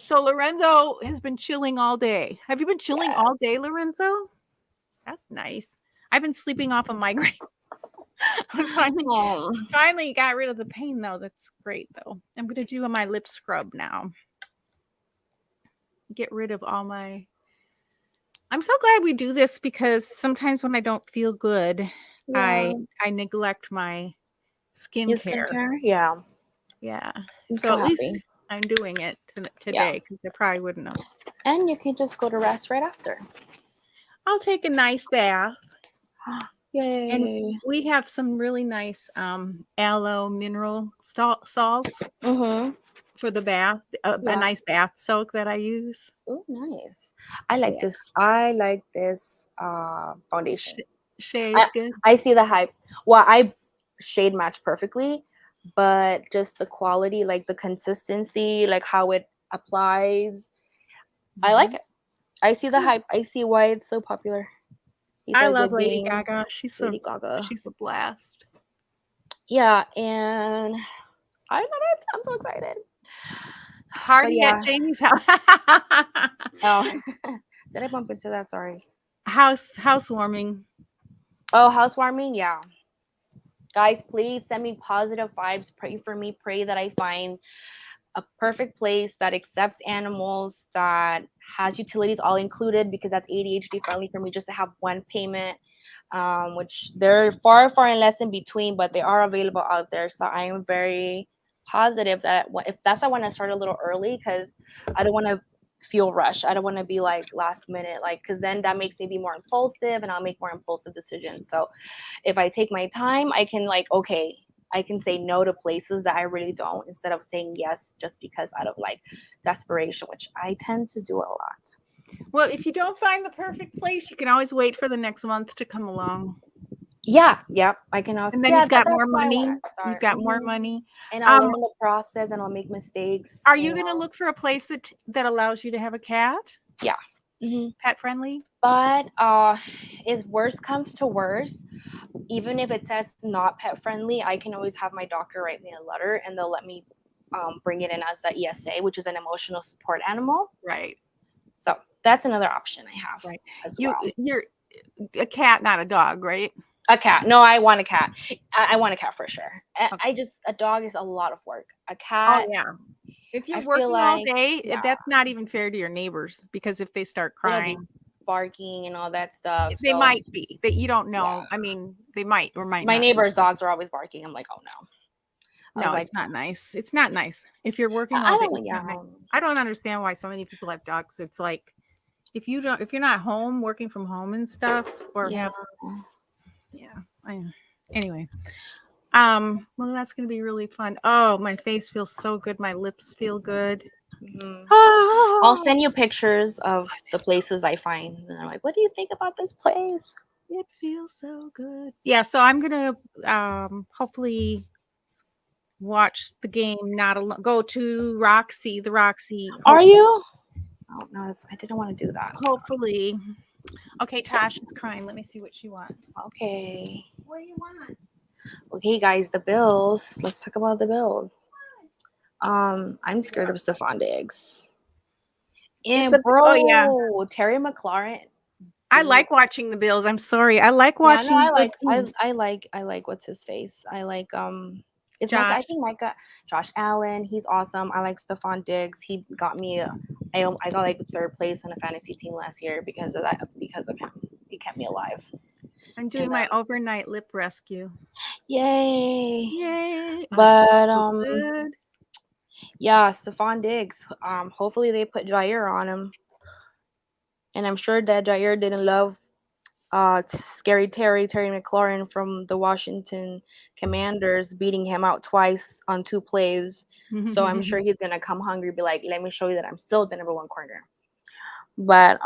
so Lorenzo has been chilling all day. Have you been chilling all Yes. day, Lorenzo? That's nice. I've been sleeping off a migraine. I Oh. finally got rid of the pain though. That's great though. I'm gonna do my lip scrub now. Get rid of all my. I'm so glad we do this because sometimes when I don't feel good, Yeah. I neglect my Your skincare. skincare? Yeah. Yeah. I'm So so at least happy. I'm doing it Yeah. today because I probably wouldn't have. And you can just go to rest right after. I'll take a nice bath. And Yay. we have some really nice aloe mineral salts Mm-hmm. for the bath, a Yeah. nice bath soak that I use. Oh, nice. I like Yeah. this. I like this foundation. Shade I good. I see the hype. Well, I shade match perfectly, but just the quality, like the consistency, like how it applies, I like Mhm. it. I see the Yeah. hype. I see why it's so popular. I Besides love it Lady being Gaga. Lady Gaga. She's a blast. Yeah, and I love it. I'm so excited. But Party at yeah. Jamie's house. Oh, did I bump into that? Sorry. Housewarming. Oh, housewarming. Yeah. Guys, please send me positive vibes. Pray for me. Pray that I find a perfect place that accepts animals, that has utilities all included, because that's ADHD friendly for me just to have one payment, which they're far and less in between, but they are available out there. So I am very positive that if that's why I want to start a little early, because I don't want to feel rushed. I don't want to be like last minute, like, because then that makes me be more impulsive and I'll make more impulsive decisions. So if I take my time, I can like, okay, I can say no to places that I really don't, instead of saying yes just because out of like desperation, which I tend to do a lot. Well, if you don't find the perfect place, you can always wait for the next month to come along. Yeah, I can also. And then Yeah, you've got that's more why I want money. to You've start. got more money. And I'll learn the process, and I'll make mistakes. Are you going to look for a place that allows you to have a cat? Yeah. Mm-hmm. Pet friendly? But if worse comes to worse, even if it says not pet friendly, I can always have my doctor write me a letter, and they'll let me bring it in as a ESA, which is an emotional support animal. Right. So that's another option I have. Right. As well. You're a cat, not a dog, right? A cat. No, I want a cat. I want a cat for sure. Okay. A dog is a lot of work. A cat. Oh yeah. If you're I feel working all like, day, yeah, that's not even fair to your neighbors because if they start they'll be crying, barking and all that stuff. they So might be that you don't yeah, know. I mean, they might or might my not be. neighbor's dogs are always barking. I'm like, oh no. I was No, like, it's not nice. It's not nice. If you're working all I day, don't, it's yeah, not nice. I don't understand why so many people have dogs. It's like if you're not home working from home and stuff or yeah. have yeah. Anyway. Well that's gonna be really fun. Oh, my face feels so good. My lips feel good. Mhm. I'll Oh, send you pictures of the feels so places I find, and I'm like, what do you think about this place? it feels so good. Yeah, so I'm gonna hopefully watch the game not alone. Go to Roxy, the Roxy. Are you? Oh no, I didn't want to do that. Hopefully. Okay, Tasha's crying. Let me see what she wants. Okay. What do you want? Okay, guys, the bills. Let's talk about the bills. I'm scared of Stephon Diggs. Is And the oh yeah. bro, Terry McLaurin. I Didn't, like watching the Bills. I'm sorry. I like yeah, no, watching good teams. I like what's his face. I like it's Micah. I Josh. think Micah, Josh Allen. He's awesome. I like Stephon Diggs. He got me. I got like third place on a fantasy team last year because of that. Because of him, he kept me alive. I'm And doing my overnight lip rescue. yay! Yay. Oh, it smells But so good. yeah, Stephon Diggs. Hopefully they put Jair on him, and I'm sure that Jair didn't love scary Terry McLaurin from the Washington Commanders beating him out twice on 2 plays. So I'm sure he's gonna come hungry, be like, "Let me show you that I'm still the number one corner." But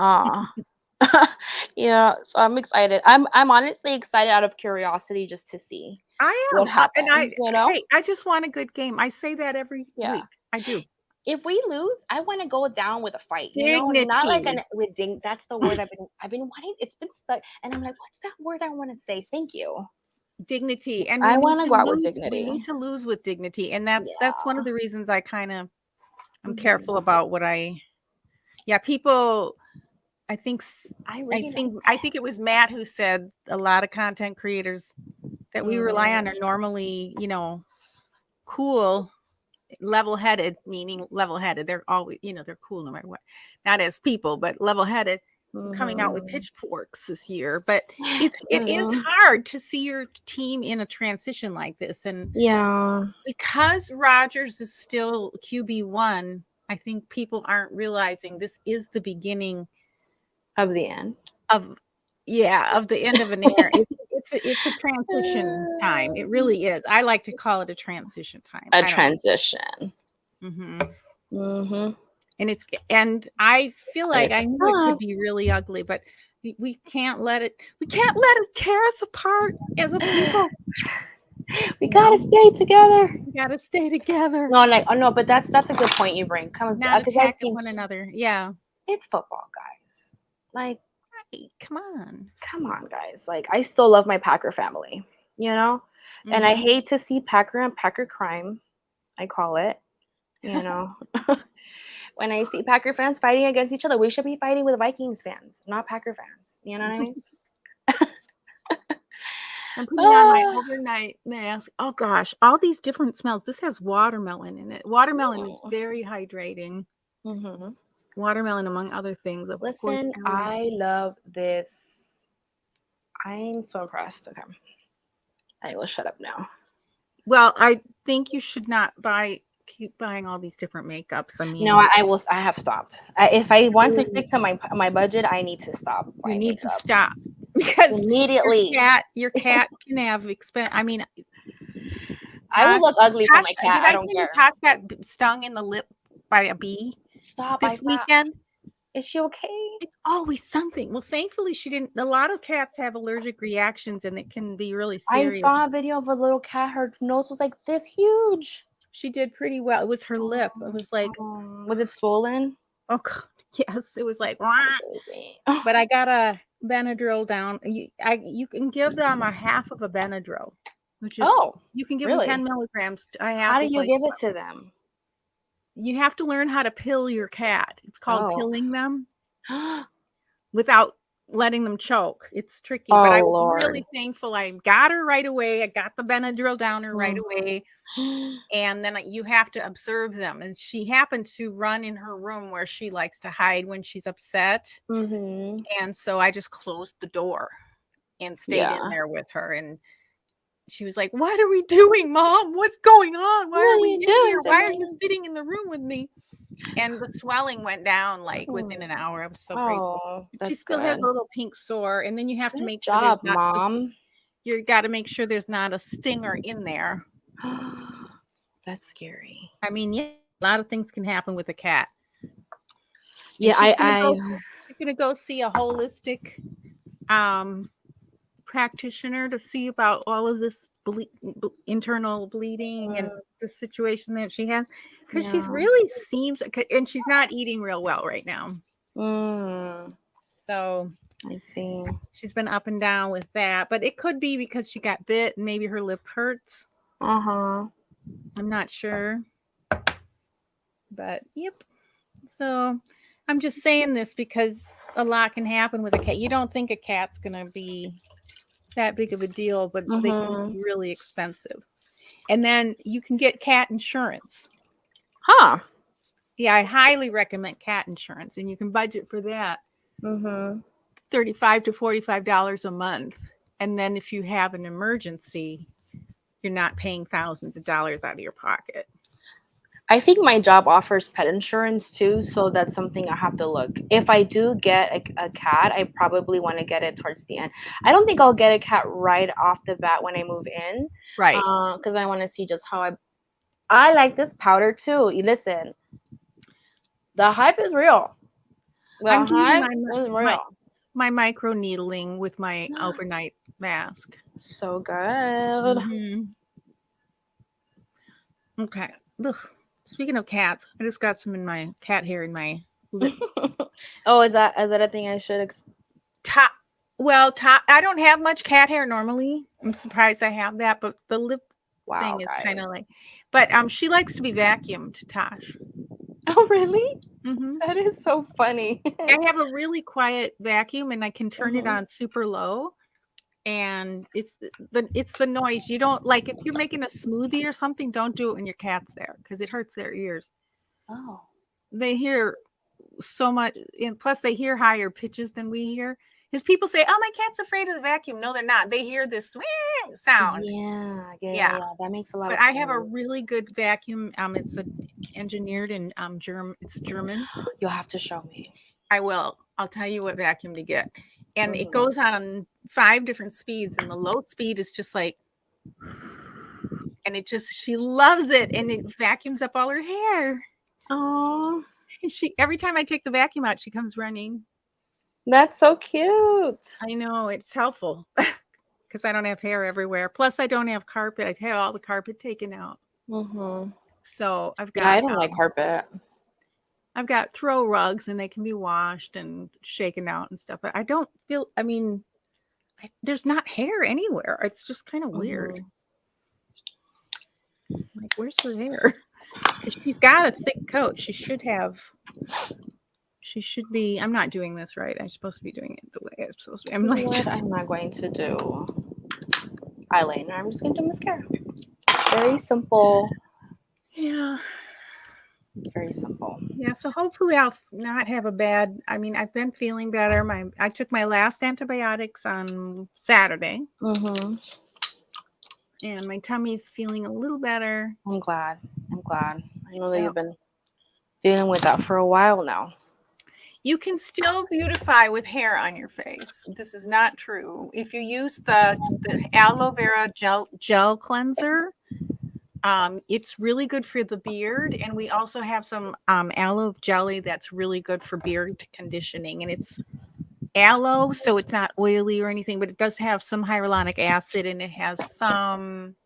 yeah, so I'm excited. I'm honestly excited out of curiosity just to see I what am. And happens. You know? hey, I just want a good game. I say that every Yeah. week. I do. If we lose, I want to go down with a fight, you know, not like Dignity. an with ding. That's the word I've been wanting. It's been stuck, and I'm like, what's that word I want to say? Thank you. Dignity. And I want to go out with we dignity. need to lose with dignity. And that's one Yeah. of the reasons I kind of I'm Mhm. careful about what yeah, people I think I really like I think it was Matt who said a lot of content creators that we rely on are normally, cool, level-headed, meaning level-headed. They're always, they're cool no matter what. Not as people, but level-headed. We're coming out with Mhm. pitchforks this year, but it is Mhm. hard to see your team in a transition like this. And Yeah. because Rodgers is still QB1, I think people aren't realizing this is the beginning Of the end. of of the end of an era. It's a transition time. It really is. I like to call it a transition time. A I don't transition. know. Mhm. And I feel But like I it's knew it could tough. be really ugly, but we can't let it tear us apart as a people. We You know, gotta stay together. we gotta stay together, No, like, oh no, but that's a good point you bring. Come, not because that attack at seems one another. Yeah. it's football, guys. Like, Hey, come on. come on, guys. Like, I still love my Packer family, you know, and I Mm-hmm. hate to see Packer and Packer crime. I call it, you know. When I see Packer fans fighting against each other, we should be fighting with Vikings fans, not Packer fans. You know what I mean? I'm putting on my Ah. overnight mask. Oh gosh, all these different smells. This has watermelon in it. Watermelon is very hydrating. Mm-hmm. Watermelon, among other things, of course. Listen, Aloe. I love this. I'm so impressed. Okay, I will shut up now. Well, I think you should not keep buying all these different makeups. I No, mean, I will. I have stopped. If I want to really, stick to my budget, I need to stop you buying need to makeup stop because immediately. your cat can have expense. I mean, I will look ugly for Tosh, my cat. did I I don't tell you care. Tosh got stung in the lip by a bee Stop. I this saw. weekend? Is she okay? It's always something. Well, thankfully she didn't. A lot of cats have allergic reactions, and it can be really I serious. saw a video of a little cat. Her nose was like this huge. She did pretty well. It was her lip. It was like, Was it swollen? oh God, yes, it was like, "Wah." Oh, baby. But I got a Benadryl down. You can give them a half of a Benadryl, which is Oh, you can give them 10 really? milligrams. A How half do is you like give it to them? you have to learn how to pill your cat. It's called Oh. pilling them without letting them choke. It's tricky, but I Oh was Lord. really thankful I got her right away. I got the Benadryl down her right away. And then you have to observe them. And she happened to run in her room where she likes to hide when she's upset. Mm-hmm. And so I just closed the door and stayed in Yeah. there with her. And she was like, "What are we doing, Mom? What's going on? Why What are are we you in doing here? to Why are you me? sitting in the room with me?" And the swelling went down like within an hour. I was so grateful. Oh, She that's still has good. a little pink sore, and then you have to Good make sure there's job, not Mom. you got to make sure there's not a stinger in there. That's scary. I mean, yeah, a lot of things can happen with a cat. And Yeah, I she's gonna go see a holistic um practitioner to see about all of this internal bleeding and the situation that she has, because she's yeah. really seems, and she's not eating real well right now. Mm, So I see. she's been up and down with that, but it could be because she got bit and maybe her lip hurts. Uh-huh. I'm not sure, but yep. So I'm just saying this because a lot can happen with a cat. You don't think a cat's gonna be that big of a deal, but they can Mm-hmm. be really expensive. And then you can get cat insurance. Huh. Yeah, I highly recommend cat insurance, and you can budget for that Mm-hmm. $35 to $45 a month. And then if you have an emergency, you're not paying thousands of dollars out of your pocket. I think my job offers pet insurance too, so that's something I have to look. If I do get a cat, I probably want to get it towards the end. I don't think I'll get a cat right off the bat when I move in, Right. because I want to see just how I like this powder too. Listen, the hype is real. The I'm doing hype is real. my micro needling with my overnight mask. So good. Mm-hmm. Okay. Ugh. Speaking of cats, I just got some in my cat hair in my lip. Oh, is that a thing I should? Top. I don't have much cat hair normally. I'm surprised I have that, but the lip Wow, thing is kind guys. of like. But she likes to be vacuumed, Tosh. Oh, really? Mm-hmm. That is so funny. I have a really quiet vacuum, and I can turn it Mhm. on super low. And it's the noise. You don't like if you're making a smoothie or something. Don't do it when your cat's there because it hurts their ears. Oh. They hear so much, and plus they hear higher pitches than we hear. Because people say, "Oh, my cat's afraid of the vacuum." No, they're not. They hear this sound. Yeah, Yeah. That makes a lot but of I have a sense. really good vacuum. It's engineered in It's German. You'll have to show me. I will. I'll tell you what vacuum to get, and it Mhm. goes on 5 different speeds. And the low speed is just like, and she loves it, and it vacuums up all her hair. Oh, And every time I take the vacuum out, she comes running. that's so cute. I know it's helpful because I don't have hair everywhere. Plus, I don't have carpet. I have all the carpet taken out. Mhm. So Yeah, I don't like carpet. I've got throw rugs, and they can be washed and shaken out and stuff. But I don't feel. I mean, there's not hair anywhere. It's just kind of weird. Mhm. Like, where's her hair? Because she's got a thick coat. She should have. She should be. I'm not doing this right. I'm supposed to be doing it the way it's supposed to be. I'm You know like what? just. I'm not going to do eyeliner. I'm just going to do mascara. Very simple. Yeah. Very simple. Yeah. So hopefully I'll not have a bad. I mean, I've been feeling better. I took my last antibiotics on Saturday, Mhm. and my tummy's feeling a little better. I'm glad. I'm glad. I know that Yeah. you've been dealing with that for a while now. You can still beautify with hair on your face. This is not true. If you use the aloe vera gel cleanser, it's really good for the beard. And we also have some aloe jelly that's really good for beard conditioning. And it's aloe, so it's not oily or anything, but it does have some hyaluronic acid, and it has some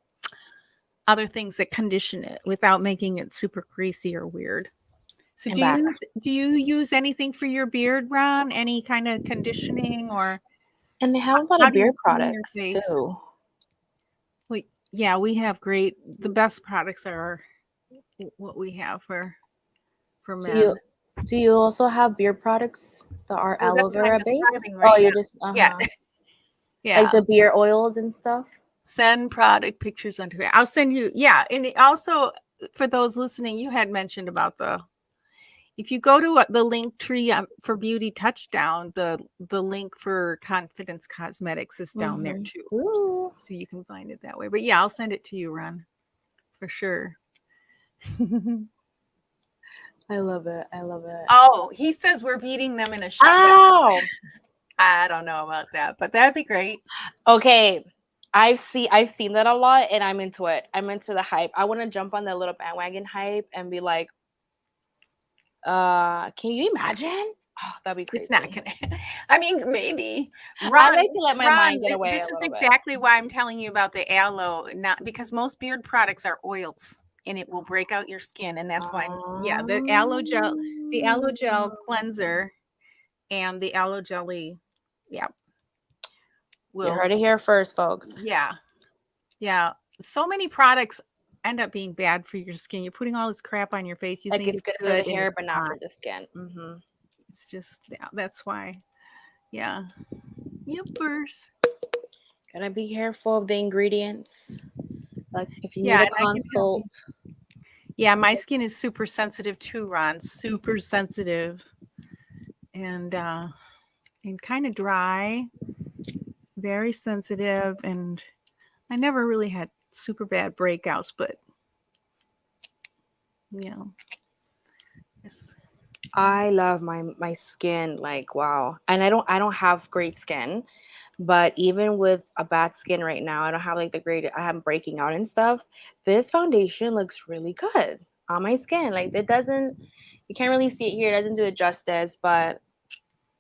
other things that condition it without making it super greasy or weird. So I'm back. do you use anything for your beard, Ron? Any kind of conditioning, or And they have a lot how of do you beard clean your products face? too. Yeah, we have the best products are what we have for Do you men. Do you also have beard products that are Well, aloe that's what I'm vera based? describing Oh, right you now. just Yeah, like yeah. the beard oils and stuff. Send product pictures under here. I'll send you. Yeah, and also for those listening, you had mentioned about if you go to the link tree for Beauty Touchdown, the link for Confidence Cosmetics is down there too, Ooh, so you can find it that way. But yeah, I'll send it to you, Ron, for sure. I love it. I love it. Oh, he says we're beating them in a shot. Ow! I don't know about that, but that'd be great. Okay. I've seen that a lot and I'm into it. I'm into the hype. I want to jump on that little bandwagon hype and be like, can you imagine? Oh, that'd be It's crazy. not gonna. I mean, maybe. I like to let my mind get away This a is little bit. exactly why I'm telling you about the aloe, not because most beard products are oils and it will break out your skin, and that's why the aloe gel cleanser, and the aloe jelly, yeah, You will. heard it here first, folks. Yeah. So many products end up being bad for your skin. You're putting all this crap on your face. You Like think it's good for the and hair, it's but not for the skin. It's just that's why. Yeah. Yippers. Gotta be careful of the ingredients. Like if you need Yeah, a and I can tell consult. Yeah, my skin is super sensitive too, Ron. Super sensitive. And kind of dry, very sensitive, and I never really had super bad breakouts, but you know, it's I love my skin, like wow. And I don't have great skin, but even with a bad skin right now, I don't have like the great I am breaking out and stuff. This foundation looks really good on my skin. Like it doesn't you can't really see it here, it doesn't do it justice, but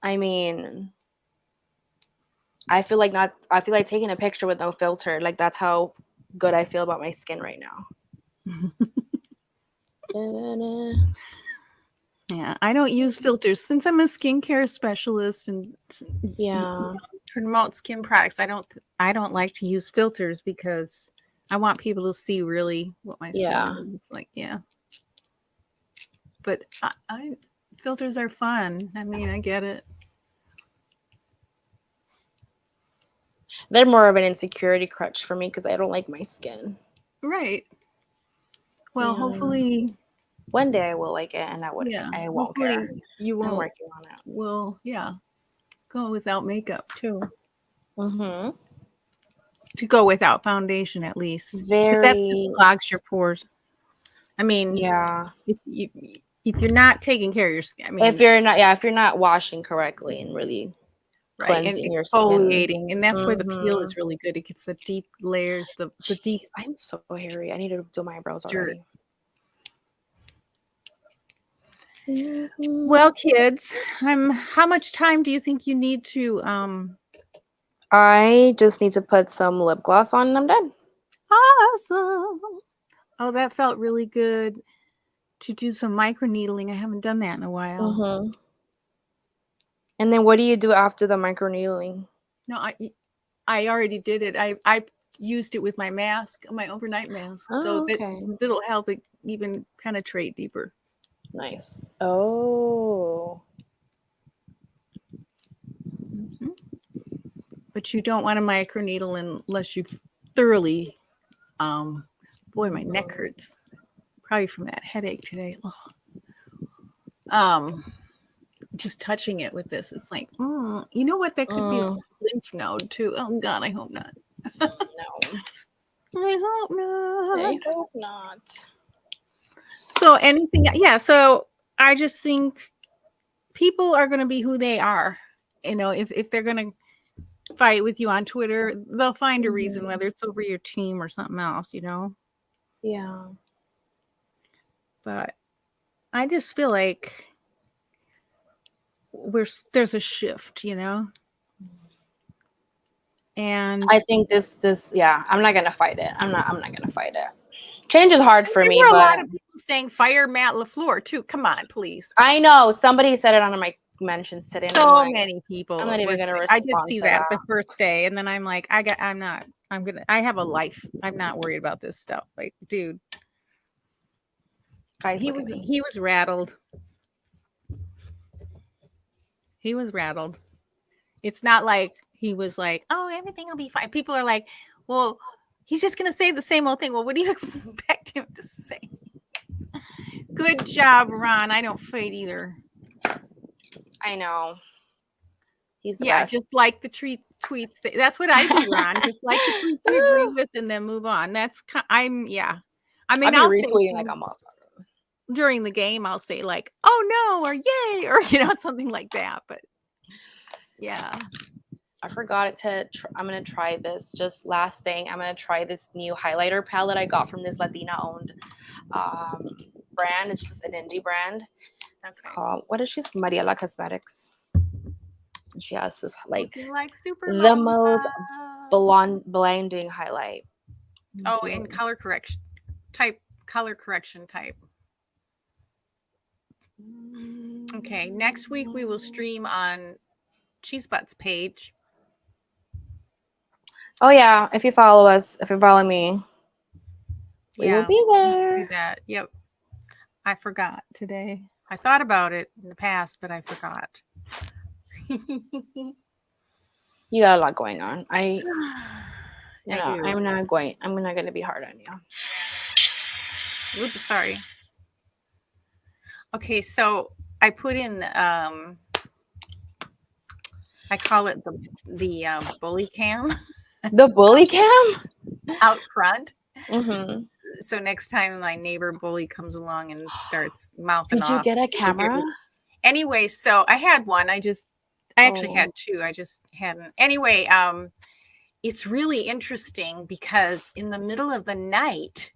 I mean I feel like taking a picture with no filter. Like that's how good I feel about my skin right now. yeah, I don't use filters since I'm a skincare specialist and Yeah. promote skin products. I don't like to use filters because I want people to see really what my skin looks like. Yeah. But filters are fun. I mean, I get it. They're more of an insecurity crutch for me because I don't like my skin. Right. Well, Yeah. hopefully one day I will like it and I won't care. You won't. I'm working on it. Well, yeah. Go without makeup too. Mm-hmm. To go without foundation at least. Because that clogs your pores. I mean, yeah. If you're not taking care of your skin, I mean, if you're not washing correctly and really cleansing and your skin. exfoliating, and that's where the peel is really good. It gets the deep layers, the deep. I'm so hairy. I need to do my eyebrows dirt. already. Well, kids, how much time do you think you need to I just need to put some lip gloss on and I'm done. Awesome. Oh, that felt really good to do some micro needling. I haven't done that in a while. Mm-hmm. And then what do you do after the micro needling? No, I already did it. I used it with my mask, my overnight mask. So that'll help it even penetrate deeper. Nice. Oh. Mm-hmm. But you don't want to micro needle unless you thoroughly boy, my neck hurts. Probably from that headache today. Just touching it with this, it's like, you know what? That could be a lymph node too. Oh God, I hope not. No. I hope not. I hope not. So anything, yeah. So I just think people are going to be who they are. You know, if they're going to fight with you on Twitter, they'll find a reason, whether it's over your team or something else. You know. Yeah. But I just feel like there's a shift, you know. And I think this I'm not gonna fight it. I'm not gonna fight it. Change is hard for me. There were a lot of people saying fire Matt LaFleur too. Come on, please. I know somebody said it on my mentions today. So many people. I'm not even gonna respond. I did see that the first day, and then I'm like, I have a life. I'm not worried about this stuff. Like, dude, guys, he was rattled. He was rattled. It's not like he was like, oh, everything will be fine. People are like, well, he's just going to say the same old thing. Well, what do you expect him to say? Good job, Ron. I don't fade either. I know. He's the Yeah, best. just like the tweets. That's what I do, Ron. Just like the tweets you agree with and then move on. I mean, I'll be say retweeting like I'm up. during the game. I'll say like, oh no, or yay, or something like that. But yeah. I forgot to. I'm gonna try this. Just last thing, I'm gonna try this new highlighter palette I got from this Latina-owned brand. It's just an indie brand. It's called, what is she? Mariela Cosmetics. And she has this like super the most blinding highlight. Oh, and color correction type. Okay, next week we will stream on Cheese Butts page. Oh yeah, if you follow us, if you follow me, we will be there. Do that. Yep. I forgot today. I thought about it in the past, but I forgot. You got a lot going on. I do. I'm not going to be hard on you. Oops, sorry. Okay, so I put in I call it the bully cam. The bully cam out front. Mm-hmm. So next time my neighbor bully comes along and starts mouthing off. Did you get a camera? Anyway, so I had one. I actually had two. I just hadn't. Anyway, it's really interesting because in the middle of the night,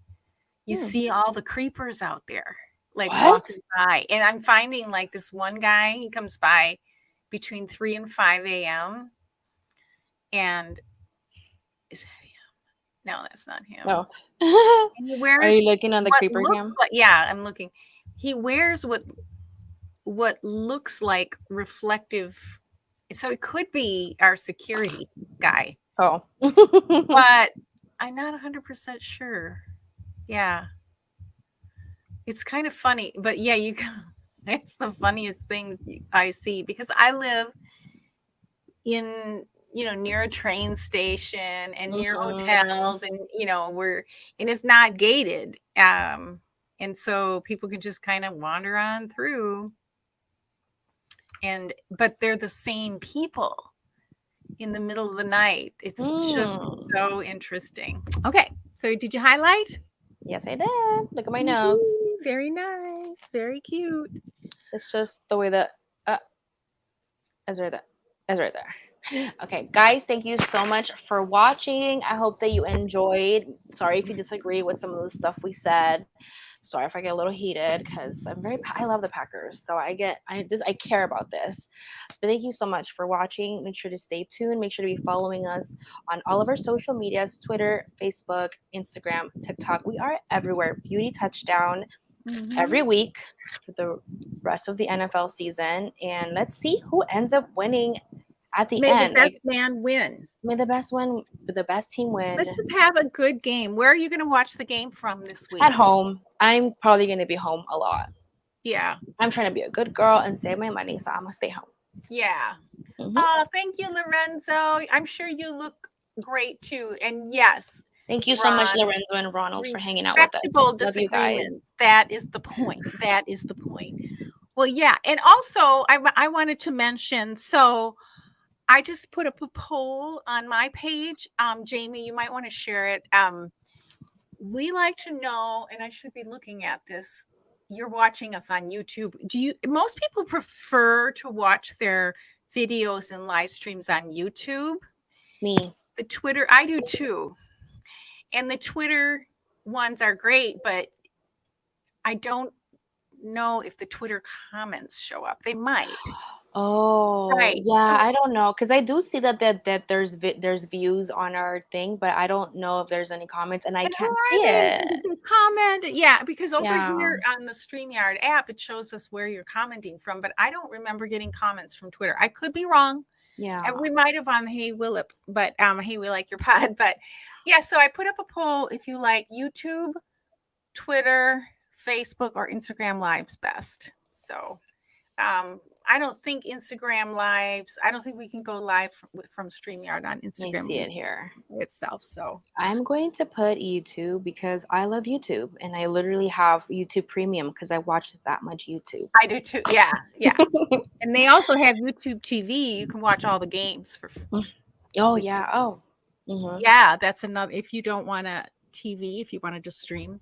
you see all the creepers out there, like walking by. And I'm finding like this one guy, he comes by between 3 and 5 a.m. And is that him? No, that's not him. No. And he wears, are you looking on the creeper cam? Yeah, I'm looking. He wears what looks like reflective. So it could be our security guy. Oh. But I'm not 100% sure. Yeah. It's kind of funny, but yeah, it's the funniest things I see because I live in, near a train station and near hotels and, and it's not gated. And so people can just kind of wander on through but they're the same people in the middle of the night. It's just so interesting. Okay. So did you highlight? Yes, I did. Look at my nose. Very nice. Very cute. It's just the way that is right there. Okay, guys, thank you so much for watching. I hope that you enjoyed. Sorry if you disagree with some of the stuff we said. Sorry if I get a little heated because I love the Packers, so I care about this. But thank you so much for watching. Make sure to stay tuned. Make sure to be following us on all of our social medias: Twitter, Facebook, Instagram, TikTok. We are everywhere. Beauty Touchdown every week for the rest of the NFL season, and let's see who ends up winning at the end. May the best man win. May the best team win. Let's just have a good game. Where are you going to watch the game from this week? At home. I'm probably going to be home a lot. Yeah. I'm trying to be a good girl and save my money, so I'm going to stay home. Yeah. Oh, thank you, Lorenzo. I'm sure you look great too. And yes. Thank you so much, Lorenzo and Ronald, for hanging out with us. Love you guys. That is the point. Well, yeah. And also, I wanted to mention, so I just put up a poll on my page. Jamie, you might want to share it. We like to know, and I should be looking at this. You're watching us on YouTube. Most people prefer to watch their videos and live streams on YouTube? Me. The Twitter, I do too. And the Twitter ones are great, but I don't know if the Twitter comments show up. They might. Oh, right. Yeah, so, I don't know, because I do see that there's views on our thing, but I don't know if there's any comments, and I can't see it. Comment, yeah, because over here on the StreamYard app, it shows us where you're commenting from, but I don't remember getting comments from Twitter. I could be wrong. Yeah, and we might have on Hey Willip, but Hey We Like Your Pod, but yeah. So I put up a poll if you like YouTube, Twitter, Facebook, or Instagram Lives best. So I don't think Instagram lives. I don't think we can go live from StreamYard on Let me Instagram see it here. itself. So I'm going to put YouTube because I love YouTube and I literally have YouTube Premium because I watch that much YouTube. I do too. Yeah, yeah. And they also have YouTube TV. You can watch all the games for. Oh Which yeah. is, Oh. Mm-hmm. yeah, that's another. If you don't want a TV, if you want to just stream.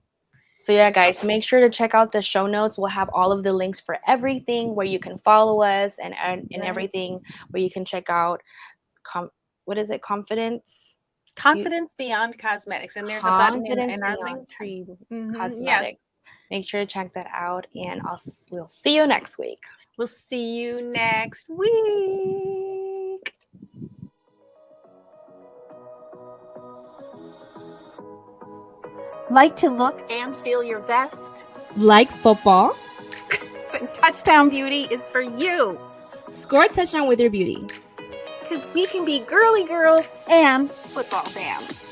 So yeah, guys, make sure to check out the show notes. We'll have all of the links for everything where you can follow us and Right. everything where you can check out what is it? Confidence Beyond Cosmetics, and there's a button Confidence in our Beyond link tree. Yes, Cosmetics. Make sure to check that out and we'll see you next week. we'll see you next week. Like to look and feel your best? Like football, Then Touchdown Beauty is for you. score a touchdown with your beauty. Because we can be girly girls and football fans.